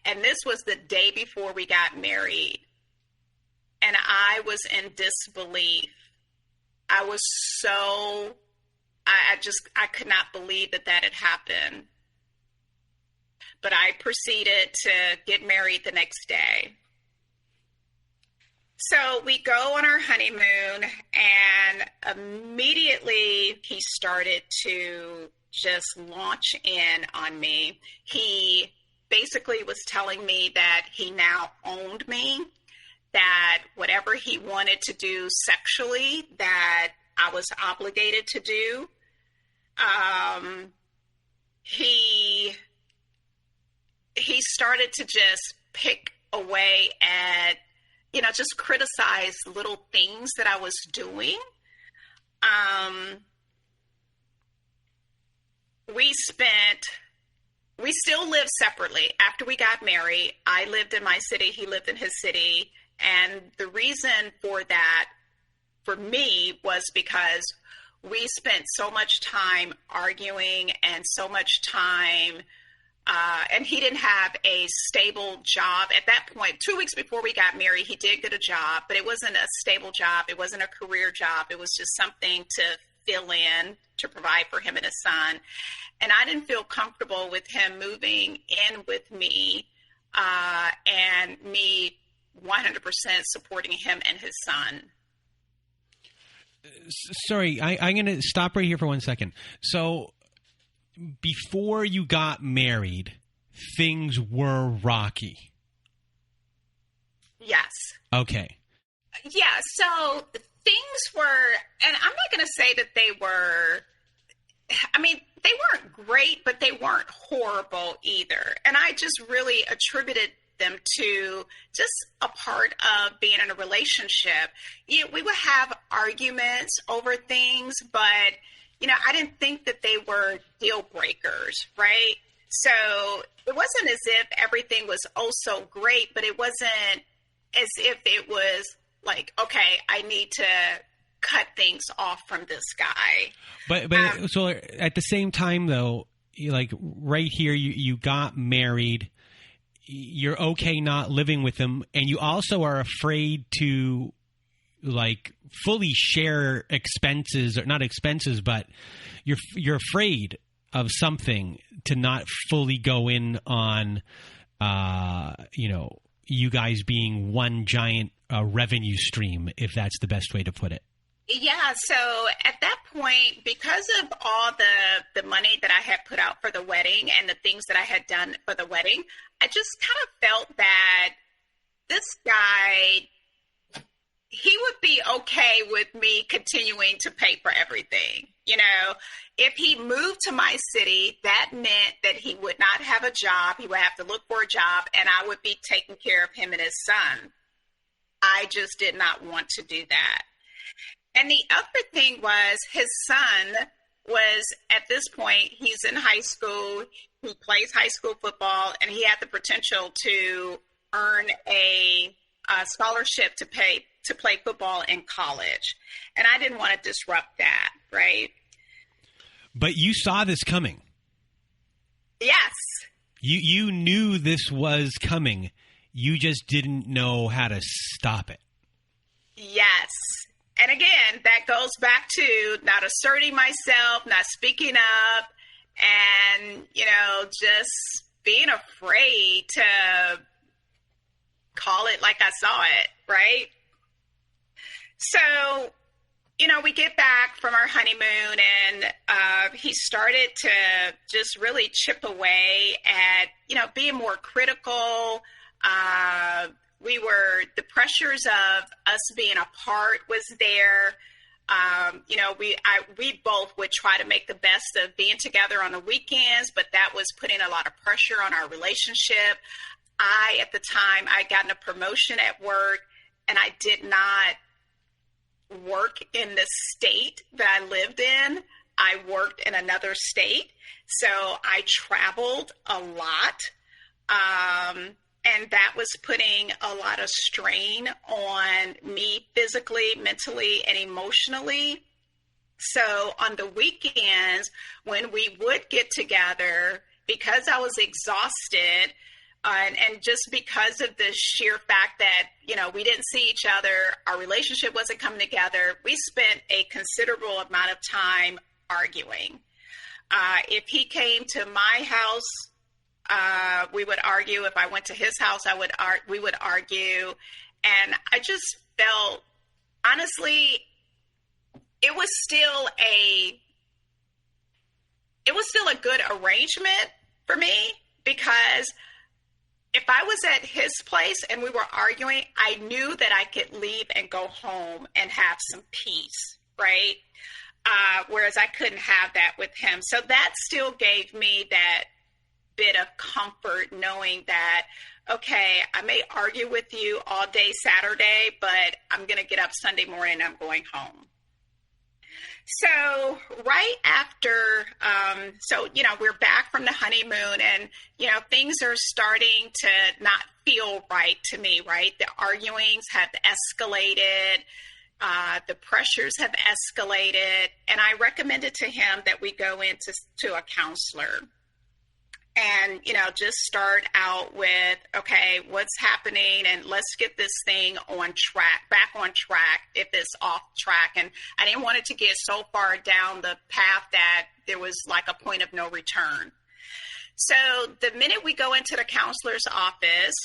B: And this was the day before we got married. And I was in disbelief. I was so, I could not believe that had happened. but I proceeded to get married the next day. So we go on our honeymoon, and immediately he started to just launch in on me. He basically was telling me that he now owned me, that whatever he wanted to do sexually, that I was obligated to do. He started to just pick away at, just criticize little things that I was doing. We still lived separately. After we got married, I lived in my city, he lived in his city. And the reason for that, for me, was because we spent so much time arguing and so much time, and he didn't have a stable job at that point. 2 weeks before we got married, he did get a job, but it wasn't a stable job. It wasn't a career job. It was just something to fill in, to provide for him and his son. And I didn't feel comfortable with him moving in with me, and me 100% supporting him and his son.
A: Sorry, I'm going to stop right here for 1 second. So before you got married, things were rocky.
B: Yes.
A: Okay.
B: Yeah, so things were, and I'm not going to say that they were, they weren't great, but they weren't horrible either. And I just really attributed them to just a part of being in a relationship. We would have arguments over things, but, I didn't think that they were deal breakers, right? So it wasn't as if everything was oh so great, but it wasn't as if it was like, okay, I need to cut things off from this guy. But
A: so at the same time, though, like right here, you got married. You're okay not living with him, and you also are afraid to like fully share expenses, or not expenses, but you're afraid of something to not fully go in on, you guys being one giant revenue stream, if that's the best way to put it.
B: Yeah, so at that point, because of all the money that I had put out for the wedding and the things that I had done for the wedding, I just kind of felt that this guy, he would be okay with me continuing to pay for everything. If he moved to my city, that meant that he would not have a job. He would have to look for a job, and I would be taking care of him and his son. I just did not want to do that. And the other thing was his son was, at this point, he's in high school, he plays high school football, and he had the potential to earn a scholarship to play football in college. And I didn't want to disrupt that, right?
A: But you saw this coming.
B: Yes.
A: You knew this was coming. You just didn't know how to stop it.
B: Yes. And again, that goes back to not asserting myself, not speaking up, and, just being afraid to call it like I saw it, right? So, we get back from our honeymoon, and he started to just really chip away at, being more critical. The pressures of us being apart was there. We both would try to make the best of being together on the weekends, but that was putting a lot of pressure on our relationship. At the time, I'd gotten a promotion at work, and I did not work in the state that I lived in. I worked in another state, so I traveled a lot. And that was putting a lot of strain on me physically, mentally, and emotionally. So on the weekends, when we would get together, because I was exhausted, and just because of the sheer fact that, we didn't see each other, our relationship wasn't coming together, we spent a considerable amount of time arguing. If he came to my house We would argue. If I went to his house, we would argue. And I just felt, honestly, it was still a good arrangement for me, because if I was at his place and we were arguing, I knew that I could leave and go home and have some peace, right? Whereas I couldn't have that with him. So that still gave me that bit of comfort, knowing that, okay, I may argue with you all day Saturday, but I'm going to get up Sunday morning and I'm going home. So right after, we're back from the honeymoon, and, things are starting to not feel right to me, right? The arguings have escalated. The pressures have escalated. And I recommended to him that we go to a counselor and, just start out with, okay, what's happening? And let's get this thing back on track if it's off track. And I didn't want it to get so far down the path that there was like a point of no return. So the minute we go into the counselor's office,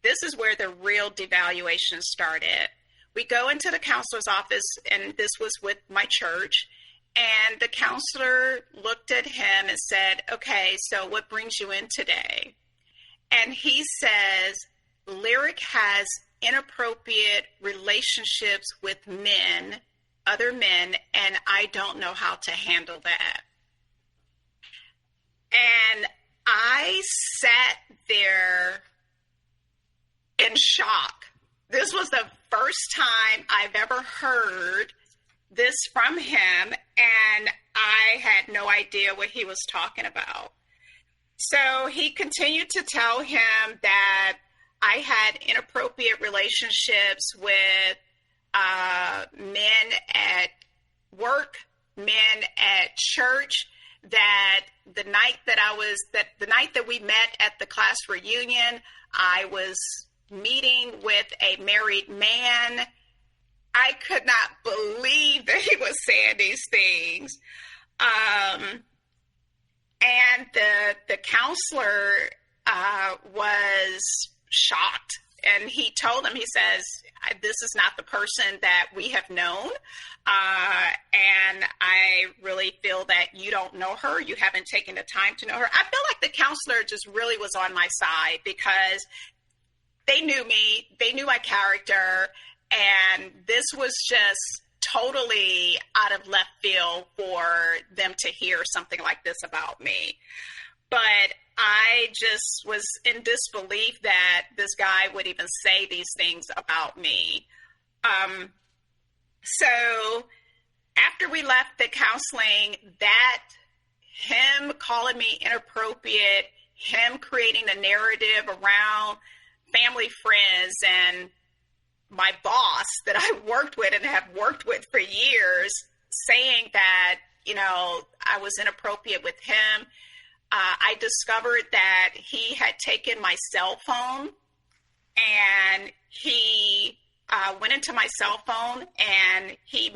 B: this is where the real devaluation started. We go into the counselor's office, and this was with my church. And the counselor looked at him and said, okay, so what brings you in today? And he says, Lyric has inappropriate relationships with other men, and I don't know how to handle that. And I sat there in shock. This was the first time I've ever heard this from him, and I had no idea what he was talking about. So he continued to tell him that I had inappropriate relationships with men at work, men at church, that the night that we met at the class reunion, I was meeting with a married man. I could not believe that he was saying these things. And the counselor was shocked. And he told him, he says, this is not the person that we have known. And I really feel that you don't know her. You haven't taken the time to know her. I feel like the counselor just really was on my side, because they knew me, they knew my character, and this was just totally out of left field for them to hear something like this about me. But I just was in disbelief that this guy would even say these things about me. So after we left the counseling, that him calling me inappropriate, him creating a narrative around family, friends, and my boss that I worked with and have worked with for years, saying that, I was inappropriate with him. I discovered that he had taken my cell phone, and he went into my cell phone, and he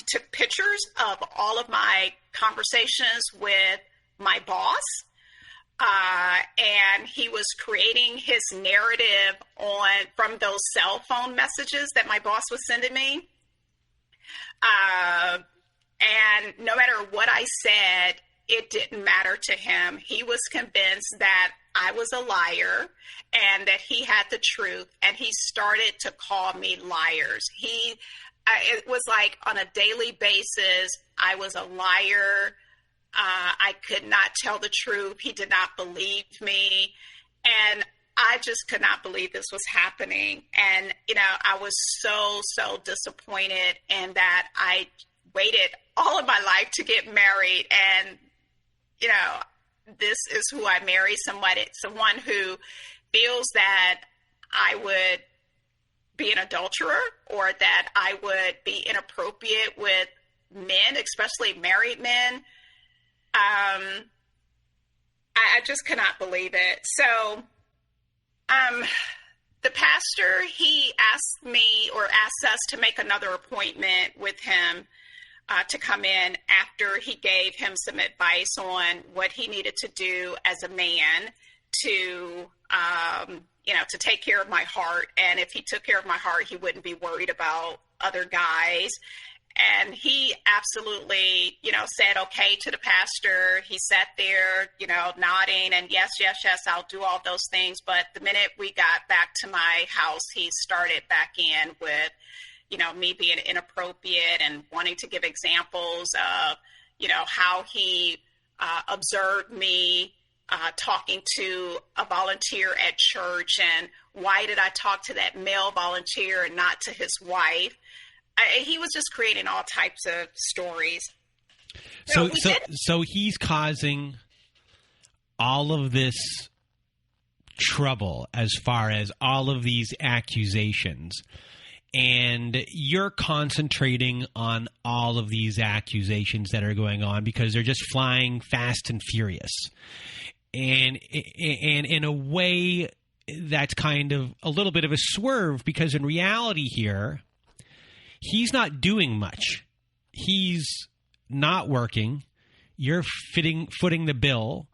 B: took pictures of all of my conversations with my boss. And he was creating his narrative from those cell phone messages that my boss was sending me. And no matter what I said, it didn't matter to him. He was convinced that I was a liar and that he had the truth, and he started to call me liars. It was like on a daily basis, I was a liar. I could not tell the truth. He did not believe me. And I just could not believe this was happening. And, I was so, so disappointed in that I waited all of my life to get married. And, this is who I married, someone who feels that I would be an adulterer, or that I would be inappropriate with men, especially married men. I just cannot believe it. So, the pastor, he asked us to make another appointment with him, to come in after he gave him some advice on what he needed to do as a man to, to take care of my heart. And if he took care of my heart, he wouldn't be worried about other guys. And he absolutely, said okay to the pastor. He sat there, nodding and yes, I'll do all those things. But the minute we got back to my house, he started back in with, me being inappropriate and wanting to give examples of, how he observed me talking to a volunteer at church, and why did I talk to that male volunteer and not to his wife? He was just creating all types of stories.
A: So he's causing all of this trouble as far as all of these accusations, and you're concentrating on all of these accusations that are going on because they're just flying fast and furious. And in a way, that's kind of a little bit of a swerve, because in reality here, he's not doing much. He's not working. You're footing the bill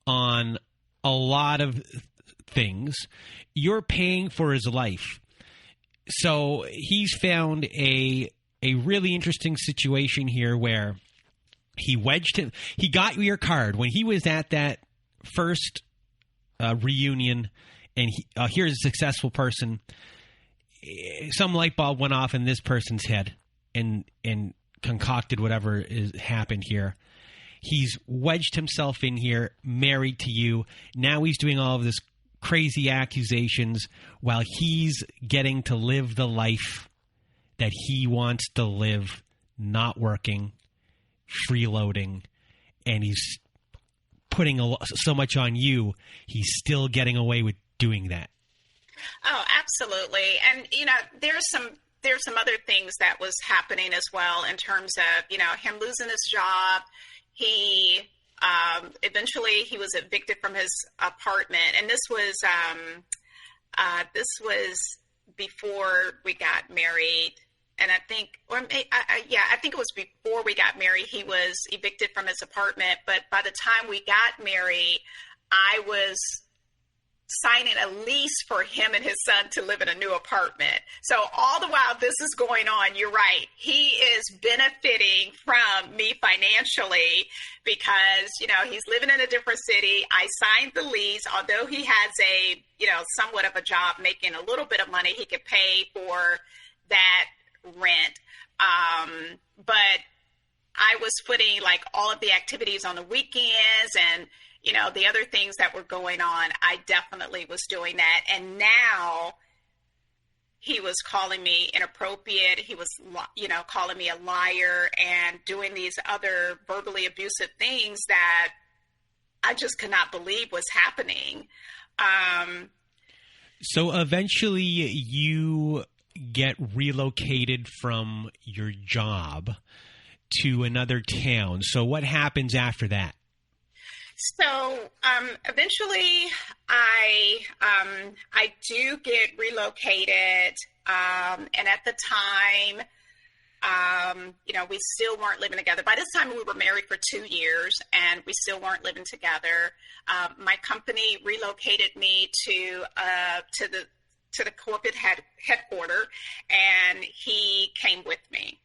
A: on a lot of things. You're paying for his life. So he's found a really interesting situation here where he wedged him. He got your card when he was at that first reunion, and here's a successful person. Some light bulb went off in this person's head and concocted whatever happened here. He's wedged himself in here, married to you. Now he's doing all of this crazy accusations while he's getting to live the life that he wants to live, not working, freeloading, and he's putting so much on you. He's still getting away with doing that.
B: Oh, absolutely. And, there's some other things that was happening as well in terms of, him losing his job. He eventually he was evicted from his apartment. And this was before we got married. And I think it was before we got married, he was evicted from his apartment. But by the time we got married, I was signing a lease for him and his son to live in a new apartment. So all the while this is going on, you're right, he is benefiting from me financially because, he's living in a different city. I signed the lease, although he has a, somewhat of a job making a little bit of money, he could pay for that rent. But I was putting like all of the activities on the weekends and, the other things that were going on, I definitely was doing that. And now he was calling me inappropriate. He was, calling me a liar and doing these other verbally abusive things that I just could not believe was happening.
A: So eventually you get relocated from your job to another town. So what happens after that?
B: So eventually I do get relocated. And at the time, we still weren't living together. By this time we were married for 2 years and we still weren't living together. My company relocated me to the corporate headquarters, and he came with me.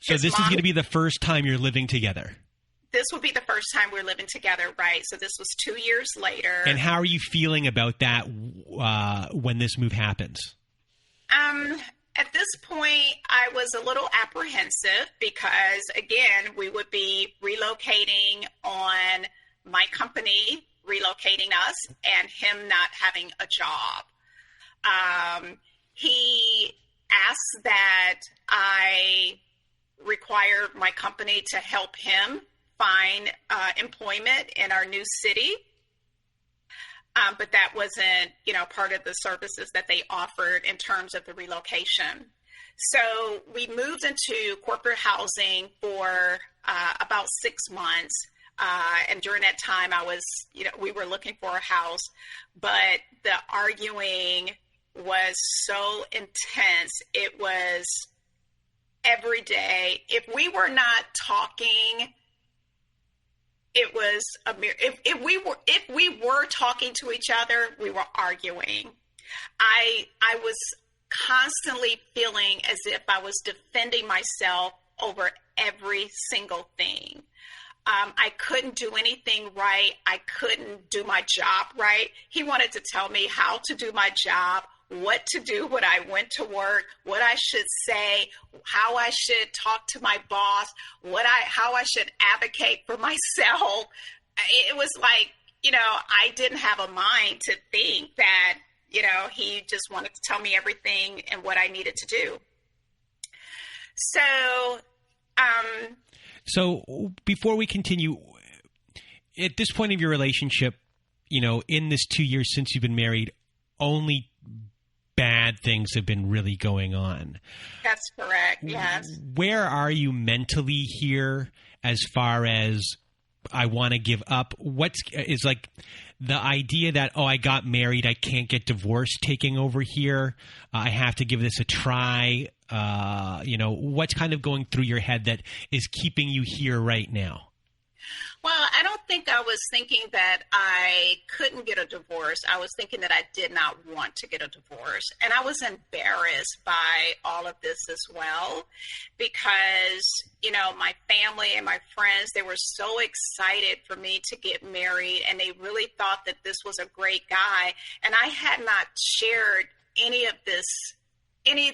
A: So this is going to be the first time you're living together.
B: This will be the first time we're living together, right? So this was 2 years later.
A: And how are you feeling about that when this move happens?
B: At this point, I was a little apprehensive because, again, we would be relocating on my company relocating us and him not having a job. He asked that I require my company to help him find employment in our new city. But that wasn't, part of the services that they offered in terms of the relocation. So we moved into corporate housing for about 6 months. And during that time we were looking for a house, but the arguing was so intense. It was every day. If we were not talking, it was if we were talking to each other, we were arguing. I was constantly feeling as if I was defending myself over every single thing. I couldn't do anything right. I couldn't do my job right. He wanted to tell me how to do my job, what to do when I went to work, what I should say, how I should talk to my boss, how I should advocate for myself. It was like, I didn't have a mind to think that, he just wanted to tell me everything and what I needed to do.
A: So before we continue, at this point of your relationship, in this 2 years since you've been married, only bad things have been really going on.
B: That's correct. Yes.
A: Where are you mentally here as far as I want to give up? Is like the idea that, I got married, I can't get divorced taking over here. I have to give this a try. What's kind of going through your head that is keeping you here right now?
B: Well, I don't think I was thinking that I couldn't get a divorce. I was thinking that I did not want to get a divorce. And I was embarrassed by all of this as well because, my family and my friends, they were so excited for me to get married and they really thought that this was a great guy. And I had not shared any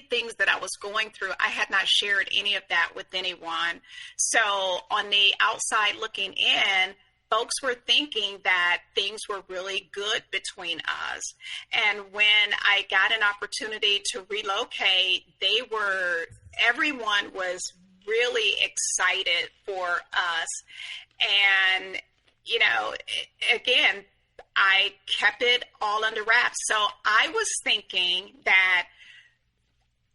B: things that I was going through. I had not shared any of that with anyone. So on the outside looking in, folks were thinking that things were really good between us. And when I got an opportunity to relocate, everyone was really excited for us. And, again, I kept it all under wraps. So I was thinking that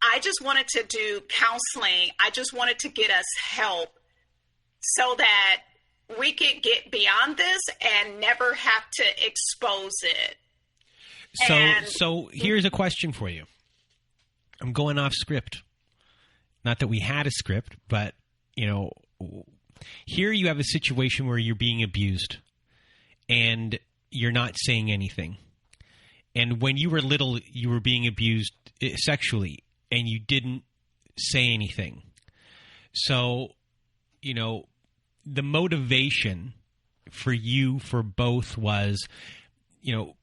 B: I just wanted to do counseling. I just wanted to get us help so that we could get beyond this and never have to expose it.
A: So here's a question for you. I'm going off script. Not that we had a script, but, here you have a situation where you're being abused and you're not saying anything. And when you were little, you were being abused sexually. And you didn't say anything. So, the motivation for both was, that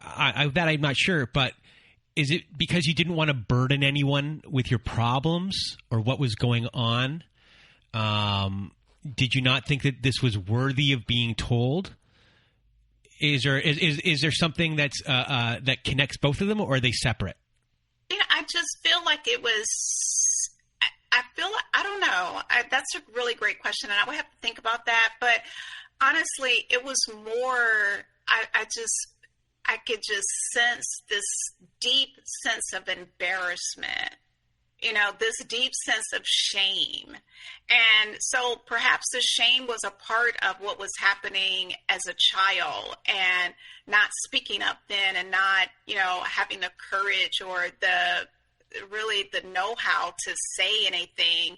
A: I'm not sure, but is it because you didn't want to burden anyone with your problems or what was going on? Did you not think that this was worthy of being told? Is there something that's that connects both of them, or are they separate?
B: I just feel like it was, I don't know. That's a really great question. And I would have to think about that. But honestly, it was more, I could just sense this deep sense of embarrassment, this deep sense of shame. And so perhaps the shame was a part of what was happening as a child and not speaking up then and not, having the courage or the know-how to say anything.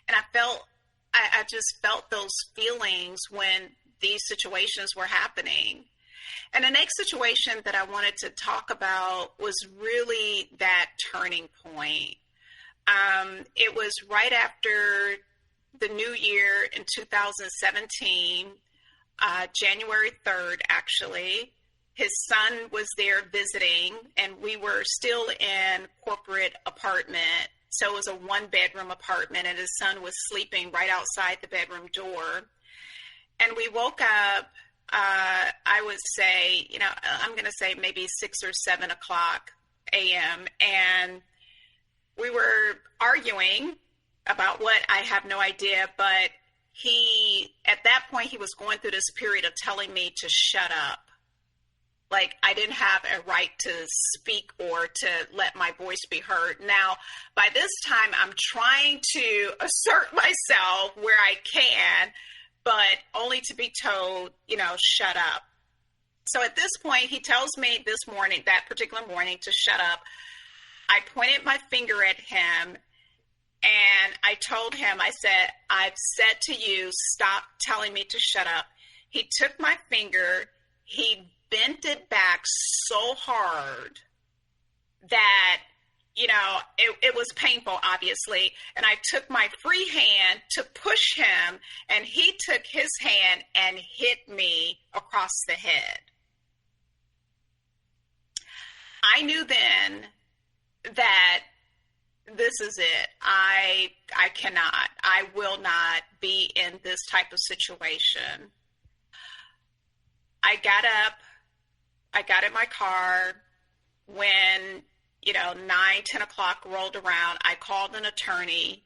B: And I just felt those feelings when these situations were happening. And the next situation that I wanted to talk about was really that turning point. It was right after the new year in 2017, January 3rd, actually. His son was there visiting, and we were still in corporate apartment. So it was a one-bedroom apartment, and his son was sleeping right outside the bedroom door. And we woke up, I would say, I'm going to say maybe 6 or 7 o'clock a.m., and we were arguing about what, I have no idea, but at that point, he was going through this period of telling me to shut up. Like I didn't have a right to speak or to let my voice be heard. Now, by this time, I'm trying to assert myself where I can, but only to be told, shut up. So at this point, he tells me that particular morning, to shut up. I pointed my finger at him, And I told him, I said, I've said to you, stop telling me to shut up. He took my finger, he bent it back so hard that, it was painful, obviously. And I took my free hand to push him, and he took his hand and hit me across the head. I knew then that this is it. I will not be in this type of situation. I got up, I got in my car. When 9-10 o'clock rolled around, I called an attorney,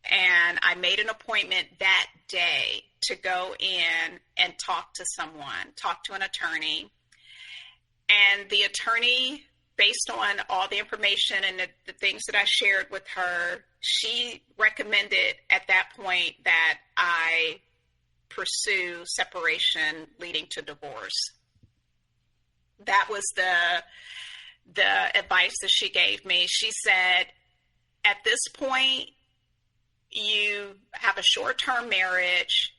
B: and I made an appointment that day to go in and talk to an attorney. And the attorney, based on all the information and the things that I shared with her, she recommended at that point that I pursue separation leading to divorce. That was the advice that she gave me. She said, at this point, you have a short-term marriage.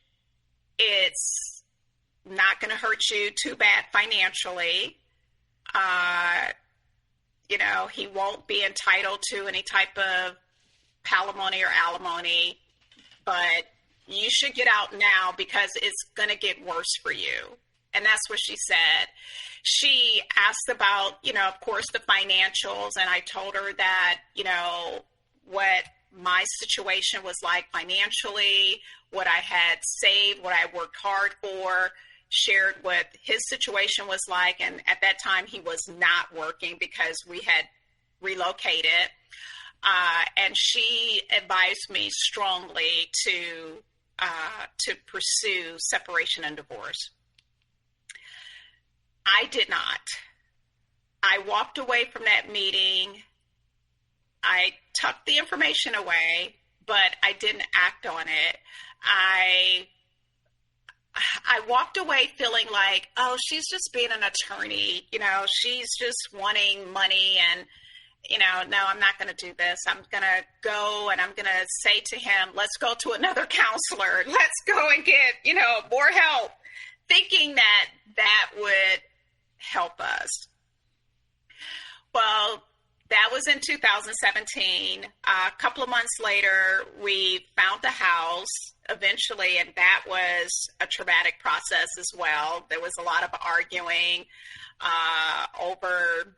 B: It's not going to hurt you too bad financially. He won't be entitled to any type of palimony or alimony, but you should get out now because it's going to get worse for you. And that's what she said. She asked about, of course, the financials, and I told her that, what my situation was like financially, what I had saved, what I worked hard for, shared what his situation was like. And at that time, he was not working because we had relocated. And she advised me strongly to pursue separation and divorce. I did not. I walked away from that meeting. I tucked the information away, but I didn't act on it. I walked away feeling like, oh, she's just being an attorney. She's just wanting money, and, no, I'm not going to do this. I'm going to go and I'm going to say to him, let's go to another counselor. Let's go and get, more help, thinking that would help us. Well, that was in 2017. A couple of months later, we found the house eventually, and that was a traumatic process as well. There was a lot of arguing over,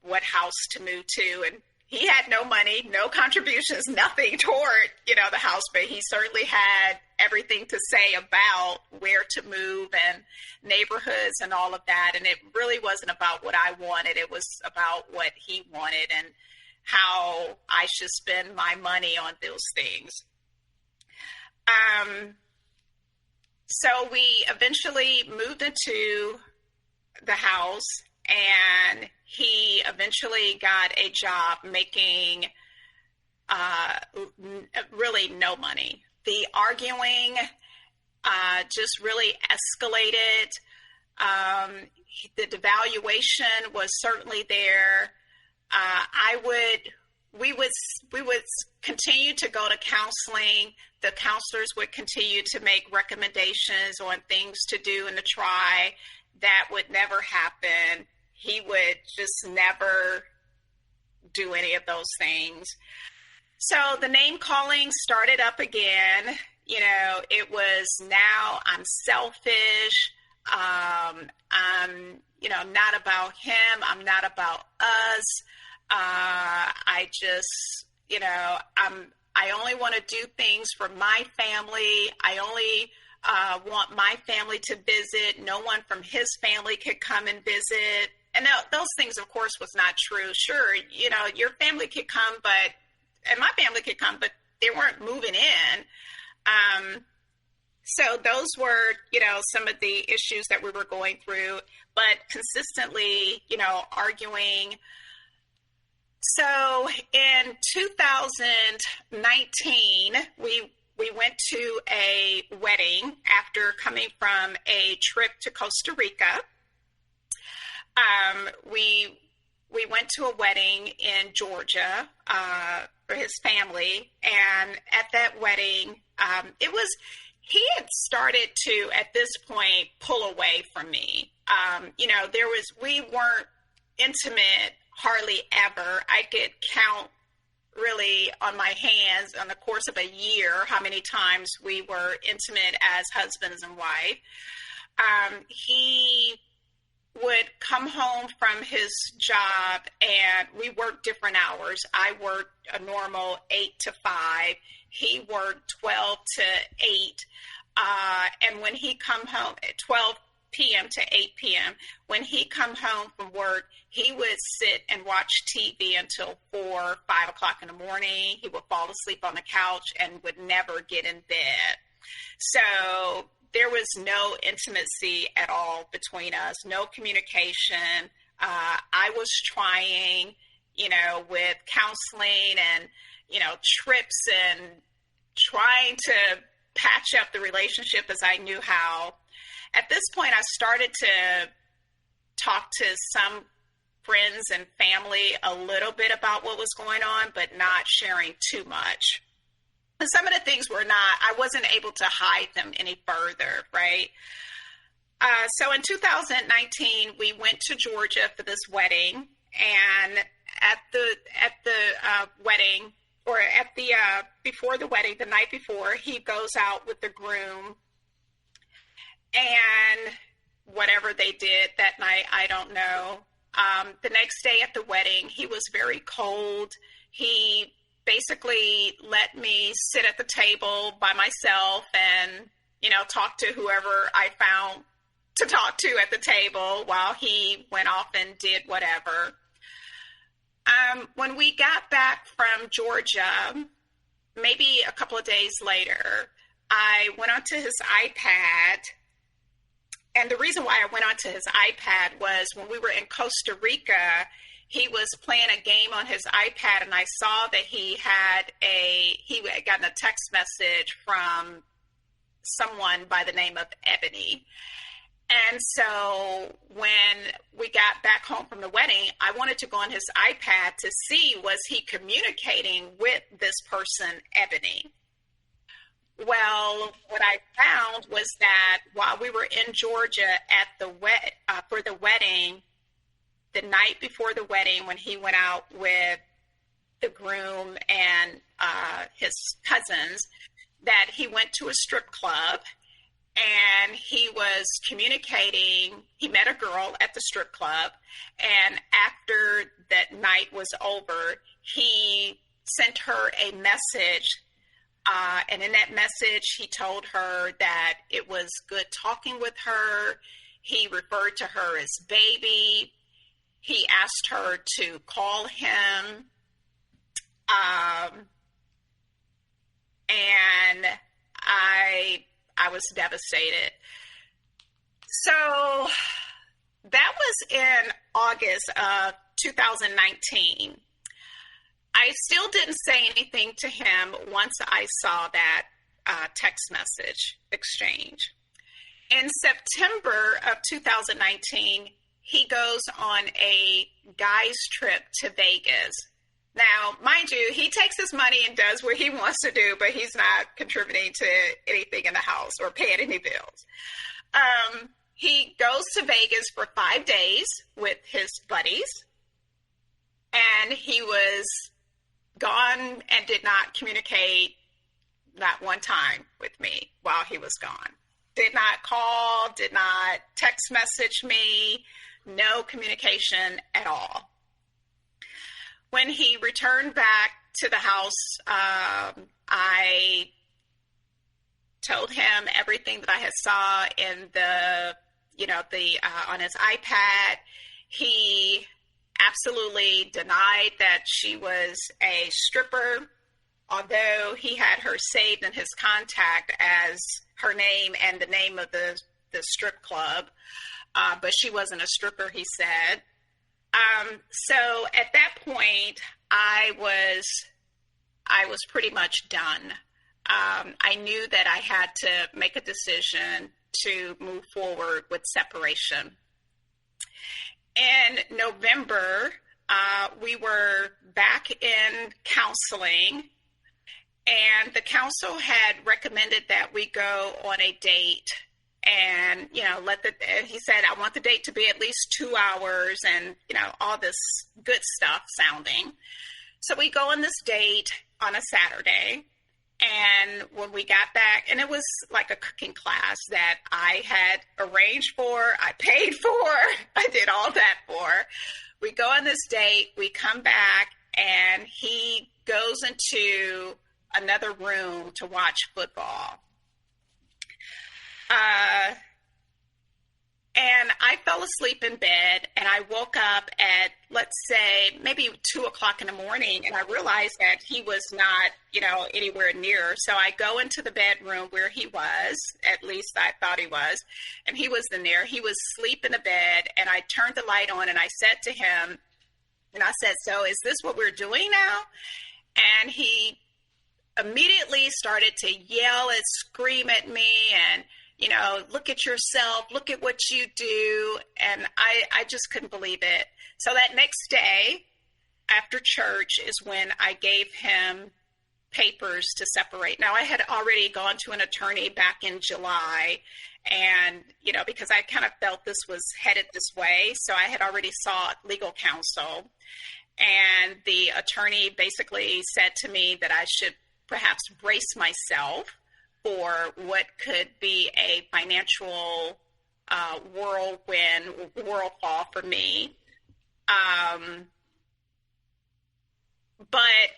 B: what house to move to, and he had no money, no contributions, nothing toward, the house, but he certainly had everything to say about where to move and neighborhoods and all of that. And it really wasn't about what I wanted. It was about what he wanted and how I should spend my money on those things. So we eventually moved into the house, and he eventually got a job making really no money. The arguing just really escalated. The devaluation was certainly there. We would continue to go to counseling. The counselors would continue to make recommendations on things to do and to try. That would never happen. He would just never do any of those things. So the name calling started up again. It was, now I'm selfish. I'm, not about him. I'm not about us. I just, I only want to do things for my family. I only want my family to visit. No one from his family could come and visit. And those things, of course, was not true. Sure, your family could come, and my family could come, but they weren't moving in. So those were, some of the issues that we were going through, but consistently, arguing. So in 2019, we went to a wedding after coming from a trip to Costa Rica. we went to a wedding in Georgia for his family. And at that wedding, he had started to, at this point, pull away from me. We weren't intimate hardly ever. I could count really on my hands on the course of a year how many times we were intimate as husbands and wife. He would come home from his job, and we worked different hours. I worked a normal 8 to 5. He worked 12 to 8. And when he come home at 12 p.m. to 8 p.m., when he come home from work, he would sit and watch TV until 4, 5 o'clock in the morning. He would fall asleep on the couch and would never get in bed. So there was no intimacy at all between us, no communication. I was trying, with counseling and, trips and trying to patch up the relationship as I knew how. At this point, I started to talk to some friends and family a little bit about what was going on, but not sharing too much. And some of the things I wasn't able to hide them any further, right? So in 2019, we went to Georgia for this wedding, and at the wedding, or before the wedding, the night before, he goes out with the groom, and whatever they did that night, I don't know. The next day at the wedding, he was very cold. He basically let me sit at the table by myself and, talk to whoever I found to talk to at the table while he went off and did whatever. When we got back from Georgia, maybe a couple of days later, I went onto his iPad. And the reason why I went onto his iPad was when we were in Costa Rica, he was playing a game on his iPad, and I saw that he had gotten a text message from someone by the name of Ebony. And so when we got back home from the wedding, I wanted to go on his iPad to see, was he communicating with this person, Ebony? Well, what I found was that while we were in Georgia for the wedding, the night before the wedding, when he went out with the groom and his cousins, that he went to a strip club and he was communicating. He met a girl at the strip club, and after that night was over, he sent her a message. And in that message, he told her that it was good talking with her. He referred to her as baby. He asked her to call him. And I was devastated. So that was in August of 2019. I still didn't say anything to him once I saw that text message exchange. In September of 2019, he goes on a guy's trip to Vegas. Now, mind you, he takes his money and does what he wants to do, but he's not contributing to anything in the house or paying any bills. He goes to Vegas for 5 days with his buddies, and he was gone and did not communicate not one time with me while he was gone. Did not call, did not text message me, no communication at all. When he returned back to the house, I told him everything that I had saw in on his iPad. He absolutely denied that she was a stripper, although he had her saved in his contact as her name and the name of the strip club. But she wasn't a stripper, he said. So at that point, I was pretty much done. I knew that I had to make a decision to move forward with separation. In November we were back in counseling, and the counsel had recommended that we go on a date. And, he said, I want the date to be at least 2 hours and, all this good stuff sounding. So we go on this date on a Saturday. And when we got back, and it was like a cooking class that I had arranged for, I paid for, I did all that for. We go on this date, we come back, and he goes into another room to watch football. And I fell asleep in bed, and I woke up at, let's say, maybe 2 o'clock in the morning, and I realized that he was not, anywhere near. So I go into the bedroom where he was, at least I thought he was, and he wasn't there. He was asleep in the bed, and I turned the light on, and I said to him, so is this what we're doing now? And he immediately started to yell and scream at me and, look at yourself, look at what you do. And I just couldn't believe it. So that next day after church is when I gave him papers to separate. Now, I had already gone to an attorney back in July and, because I kind of felt this was headed this way. So I had already sought legal counsel, and the attorney basically said to me that I should perhaps brace myself for what could be a financial whirlfall for me. But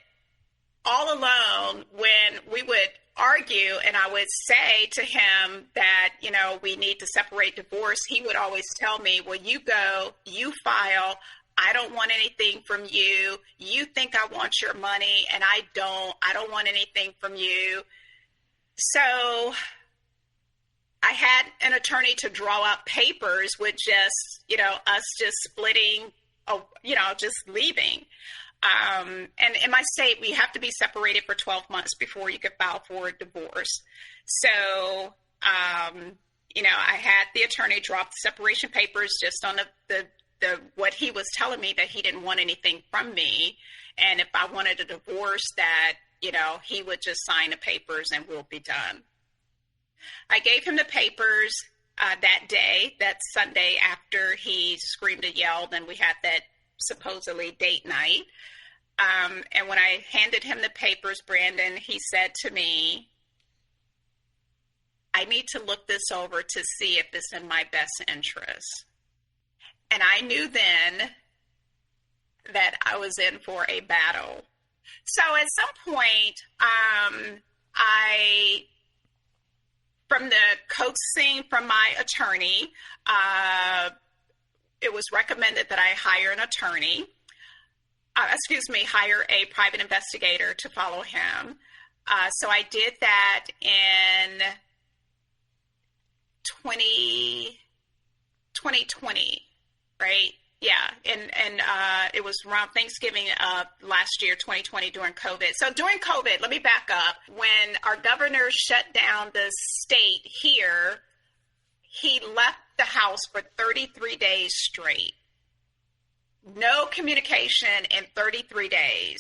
B: all alone, when we would argue and I would say to him that, we need to separate, divorce, he would always tell me, well, you go, you file. I don't want anything from you. You think I want your money, and I don't want anything from you. So I had an attorney to draw up papers with just, us just splitting, just leaving. And in my state, we have to be separated for 12 months before you can file for a divorce. So, I had the attorney drop the separation papers just on the what he was telling me, that he didn't want anything from me. And if I wanted a divorce, that, he would just sign the papers and we'll be done. I gave him the papers that day, that Sunday, after he screamed and yelled and we had that supposedly date night. And when I handed him the papers, Brandon, he said to me, I need to look this over to see if it's in my best interest. And I knew then that I was in for a battle. So at some point, from the coaxing from my attorney, it was recommended that I hire an attorney, hire a private investigator to follow him. So I did that in 2020, right? Yeah. And it was around Thanksgiving of last year, 2020, during COVID. So during COVID, let me back up. When our governor shut down the state here, he left the house for 33 days straight. No communication in 33 days.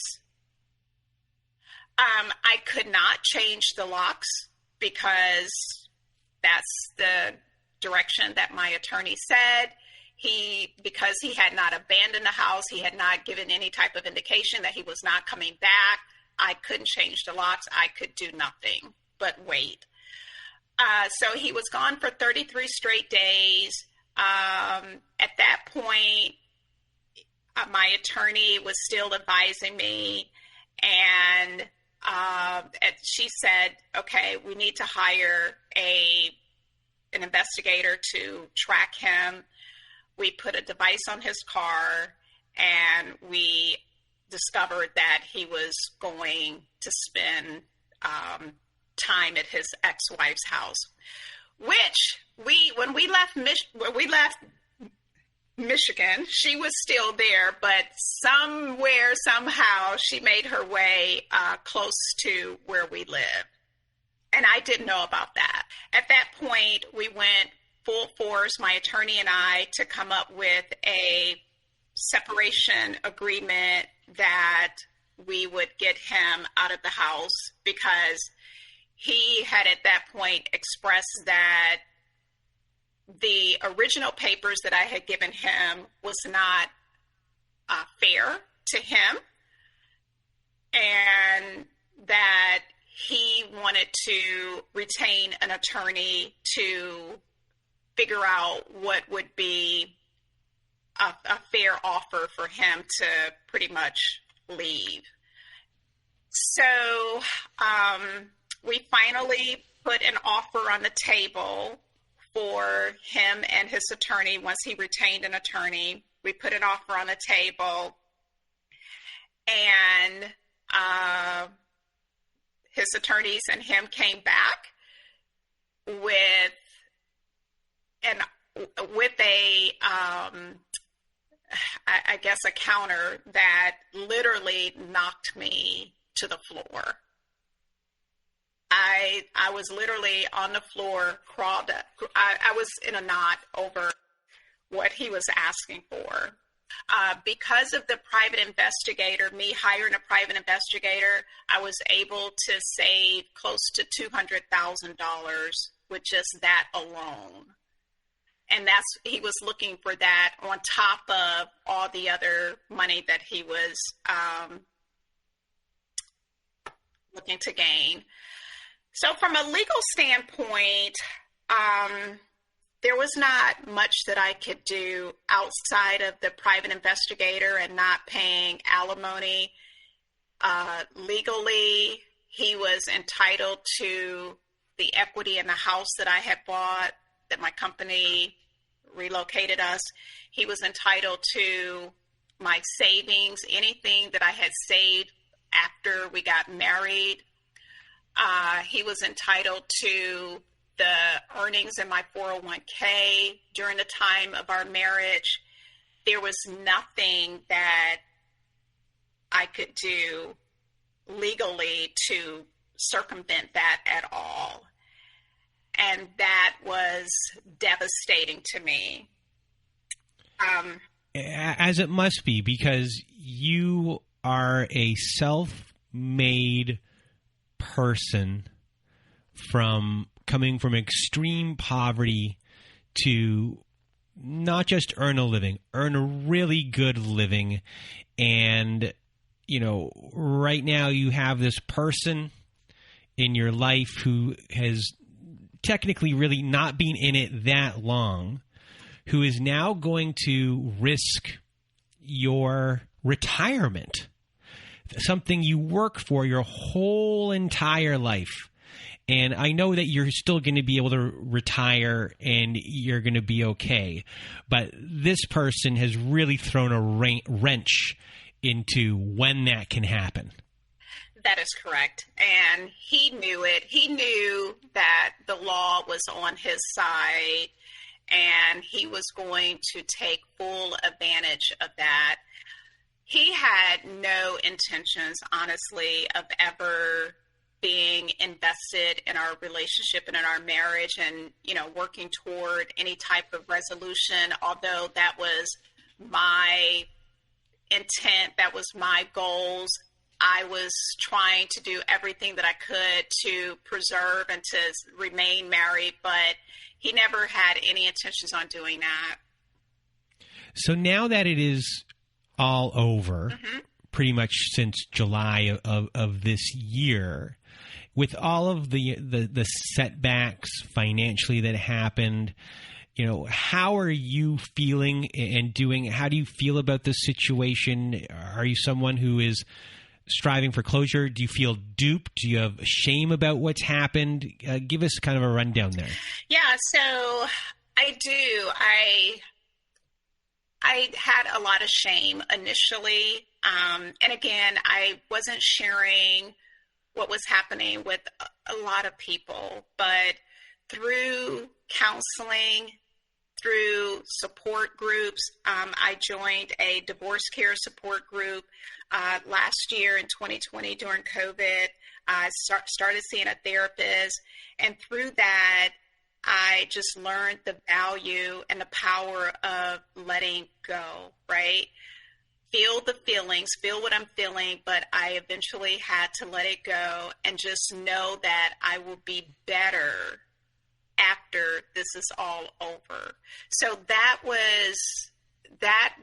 B: I could not change the locks because that's the direction that my attorney said. Because he had not abandoned the house, he had not given any type of indication that he was not coming back. I couldn't change the locks. I could do nothing but wait. So he was gone for 33 straight days. At that point, my attorney was still advising me, and she said, okay, we need to hire an investigator to track him. We put a device on his car, and we discovered that he was going to spend time at his ex-wife's house, which when we left Michigan, she was still there, but somewhere, somehow, she made her way close to where we live. And I didn't know about that. At that point, we went full force, my attorney and I, to come up with a separation agreement that we would get him out of the house, because he had at that point expressed that the original papers that I had given him was not fair to him, and that he wanted to retain an attorney to figure out what would be a fair offer for him to pretty much leave. So we finally put an offer on the table for him and his attorney. Once he retained an attorney, we put an offer on the table, and his attorneys and him came back with I guess a counter that literally knocked me to the floor. I was literally on the floor, crawled up. I was in a knot over what he was asking for. Because of the private investigator, me hiring a private investigator, I was able to save close to $200,000 with just that alone. And he was looking for that on top of all the other money that he was looking to gain. So from a legal standpoint, there was not much that I could do outside of the private investigator and not paying alimony. Legally, he was entitled to the equity in the house that I had bought, that my company relocated us. He was entitled to my savings, anything that I had saved after we got married. He was entitled to the earnings in my 401k during the time of our marriage. There was nothing that I could do legally to circumvent that at all. And that was devastating to me.
A: As it must be, because you are a self-made person coming from extreme poverty to not just earn a living, earn a really good living. And, right now you have this person in your life who has technically really not been in it that long, who is now going to risk your retirement, something you work for your whole entire life. And I know that you're still going to be able to retire and you're going to be okay. But this person has really thrown a wrench into when that can happen.
B: That is correct. And he knew it. He knew that the law was on his side, and he was going to take full advantage of that. He had no intentions, honestly, of ever being invested in our relationship and in our marriage and, working toward any type of resolution, although that was my intent, that was my goals. I was trying to do everything that I could to preserve and to remain married, but he never had any intentions on doing that.
A: So now that it is all over, pretty much since July of this year, with all of the setbacks financially that happened, how are you feeling and doing? How do you feel about this situation? Are you someone who is striving for closure? Do you feel duped? Do you have shame about what's happened? Give us kind of a rundown there.
B: Yeah, so I do. I had a lot of shame initially. And again, I wasn't sharing what was happening with a lot of people, but through counseling, through support groups, I joined a divorce care support group last year in 2020 during COVID. I started seeing a therapist, and through that, I just learned the value and the power of letting go, right? Feel the feelings, feel what I'm feeling, but I eventually had to let it go and just know that I will be better after this is all over. So that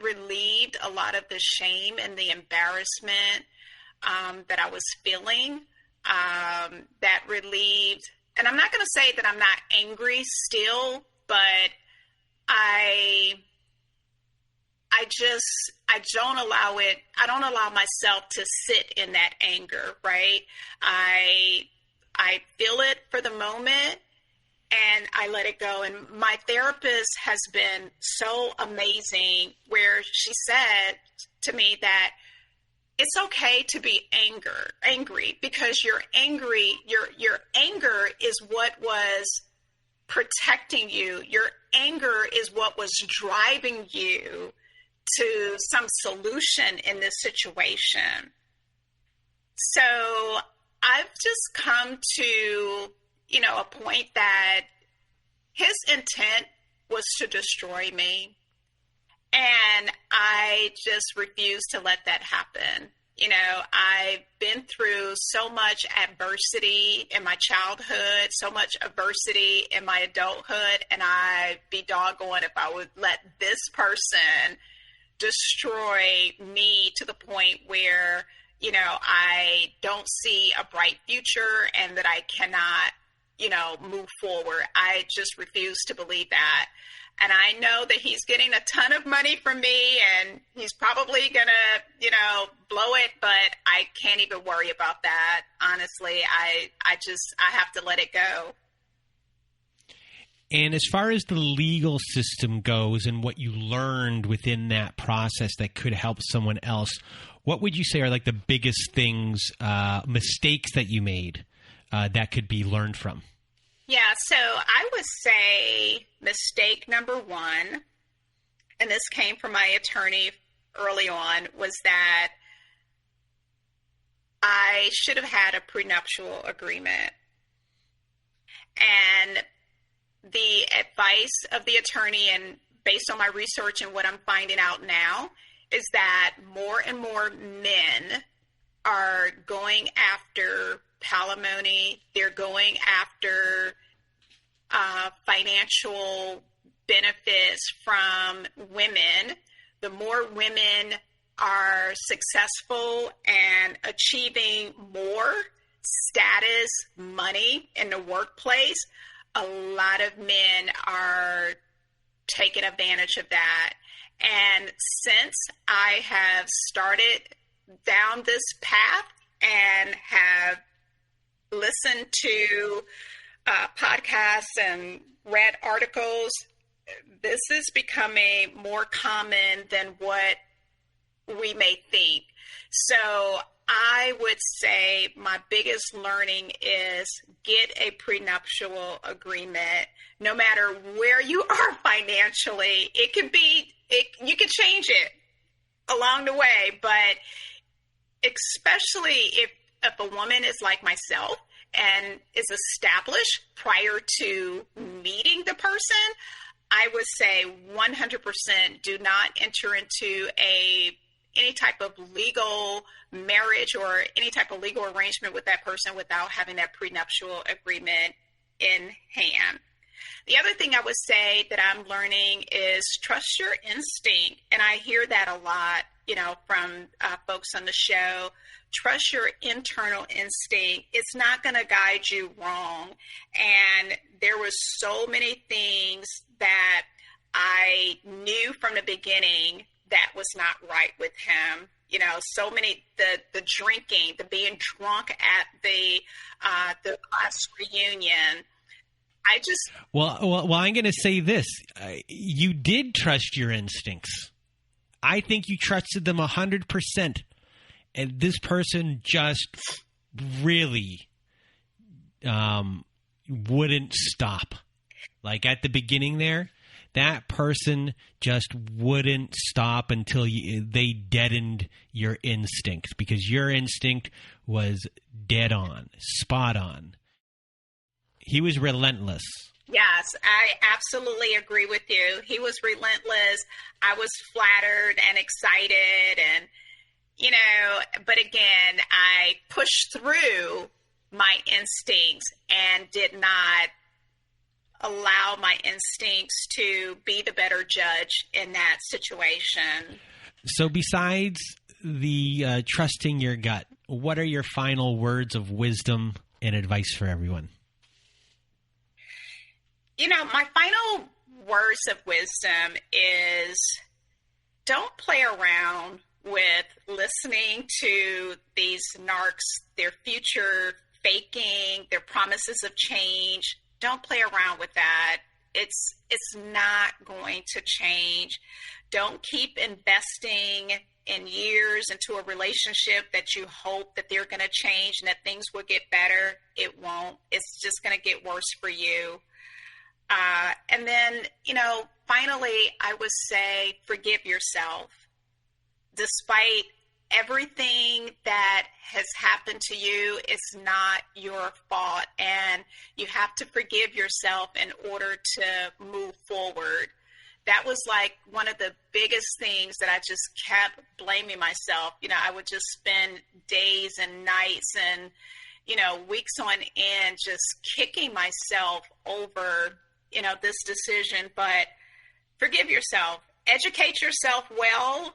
B: relieved a lot of the shame and the embarrassment that I was feeling. That relieved, and I'm not going to say that I'm not angry still, but I don't allow myself to sit in that anger, right? I feel it for the moment and I let it go. And my therapist has been so amazing, where she said to me that it's okay to be angry, because your anger is what was protecting you. Your anger is what was driving you to some solution in this situation. So I've just come to, a point that his intent was to destroy me. And I just refuse to let that happen. I've been through so much adversity in my childhood, so much adversity in my adulthood, and I'd be doggone if I would let this person destroy me to the point where, I don't see a bright future and that I cannot, move forward. I just refuse to believe that. And I know that he's getting a ton of money from me and he's probably going to, blow it, but I can't even worry about that. Honestly, I have to let it go.
A: And as far as the legal system goes and what you learned within that process that could help someone else, what would you say are like the biggest things, mistakes that you made that could be learned from?
B: Yeah, so I would say mistake number one, and this came from my attorney early on, was that I should have had a prenuptial agreement. And the advice of the attorney, and based on my research and what I'm finding out now, is that more and more men are going after palimony. They're going after financial benefits from women. The more women are successful and achieving more status, money in the workplace, a lot of men are taking advantage of that. And since I have started down this path and have listened to podcasts and read articles, this is becoming more common than what we may think. So I would say my biggest learning is get a prenuptial agreement. No matter where you are financially, you can change it along the way, but especially if a woman is like myself and is established prior to meeting the person, I would say 100% do not enter into any type of legal marriage or any type of legal arrangement with that person without having that prenuptial agreement in hand. The other thing I would say that I'm learning is trust your instinct. And I hear that a lot, from folks on the show. Trust your internal instinct. It's not going to guide you wrong. And there were so many things that I knew from the beginning that was not right with him. So many, the drinking, the being drunk at the class reunion.
A: Well, I'm going to say this. You did trust your instincts. I think you trusted them 100%. And this person just really wouldn't stop. Like at the beginning there, that person just wouldn't stop until they deadened your instinct, because your instinct was dead on, spot on. He was relentless.
B: Yes, I absolutely agree with you. He was relentless. I was flattered and excited and, but again, I pushed through my instincts and did not allow my instincts to be the better judge in that situation.
A: So besides the trusting your gut, what are your final words of wisdom and advice for everyone?
B: My final words of wisdom is don't play around with listening to these narcs, their future faking, their promises of change. Don't play around with that. It's not going to change. Don't keep investing in years into a relationship that you hope that they're going to change and that things will get better. It won't. It's just going to get worse for you. And then, finally, I would say forgive yourself. Despite everything that has happened to you, it's not your fault. And you have to forgive yourself in order to move forward. That was like one of the biggest things that I just kept blaming myself. I would just spend days and nights and, weeks on end just kicking myself over this decision. But forgive yourself, educate yourself well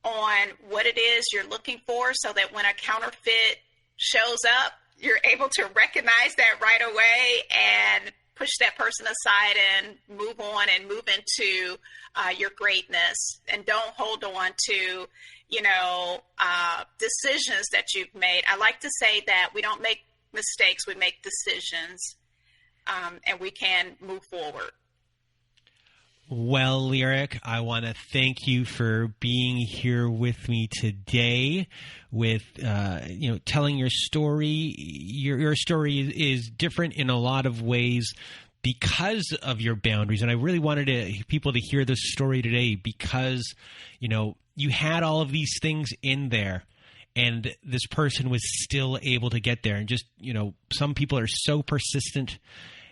B: on what it is you're looking for so that when a counterfeit shows up, you're able to recognize that right away and push that person aside and move on and move into your greatness. And don't hold on to, decisions that you've made. I like to say that we don't make mistakes, we make decisions. And we can move forward.
A: Well, Lyric, I want to thank you for being here with me today with, telling your story. Your story is different in a lot of ways because of your boundaries. And I really wanted people to hear this story today because, you had all of these things in there. And this person was still able to get there. And just, some people are so persistent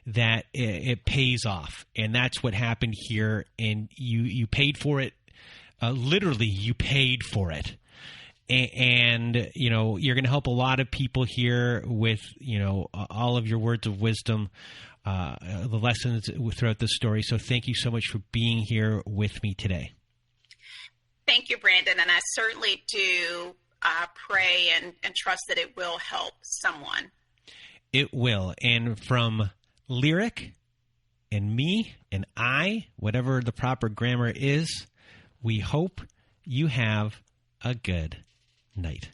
A: that it pays off. And that's what happened here. And you paid for it. Literally, you paid for it. And you're going to help a lot of people here with, all of your words of wisdom, the lessons throughout the story. So thank you so much for being here with me today.
B: Thank you, Brandon. And I certainly do pray and trust that it will help someone.
A: It will. And from Lyric and me and I, whatever the proper grammar is, we hope you have a good night.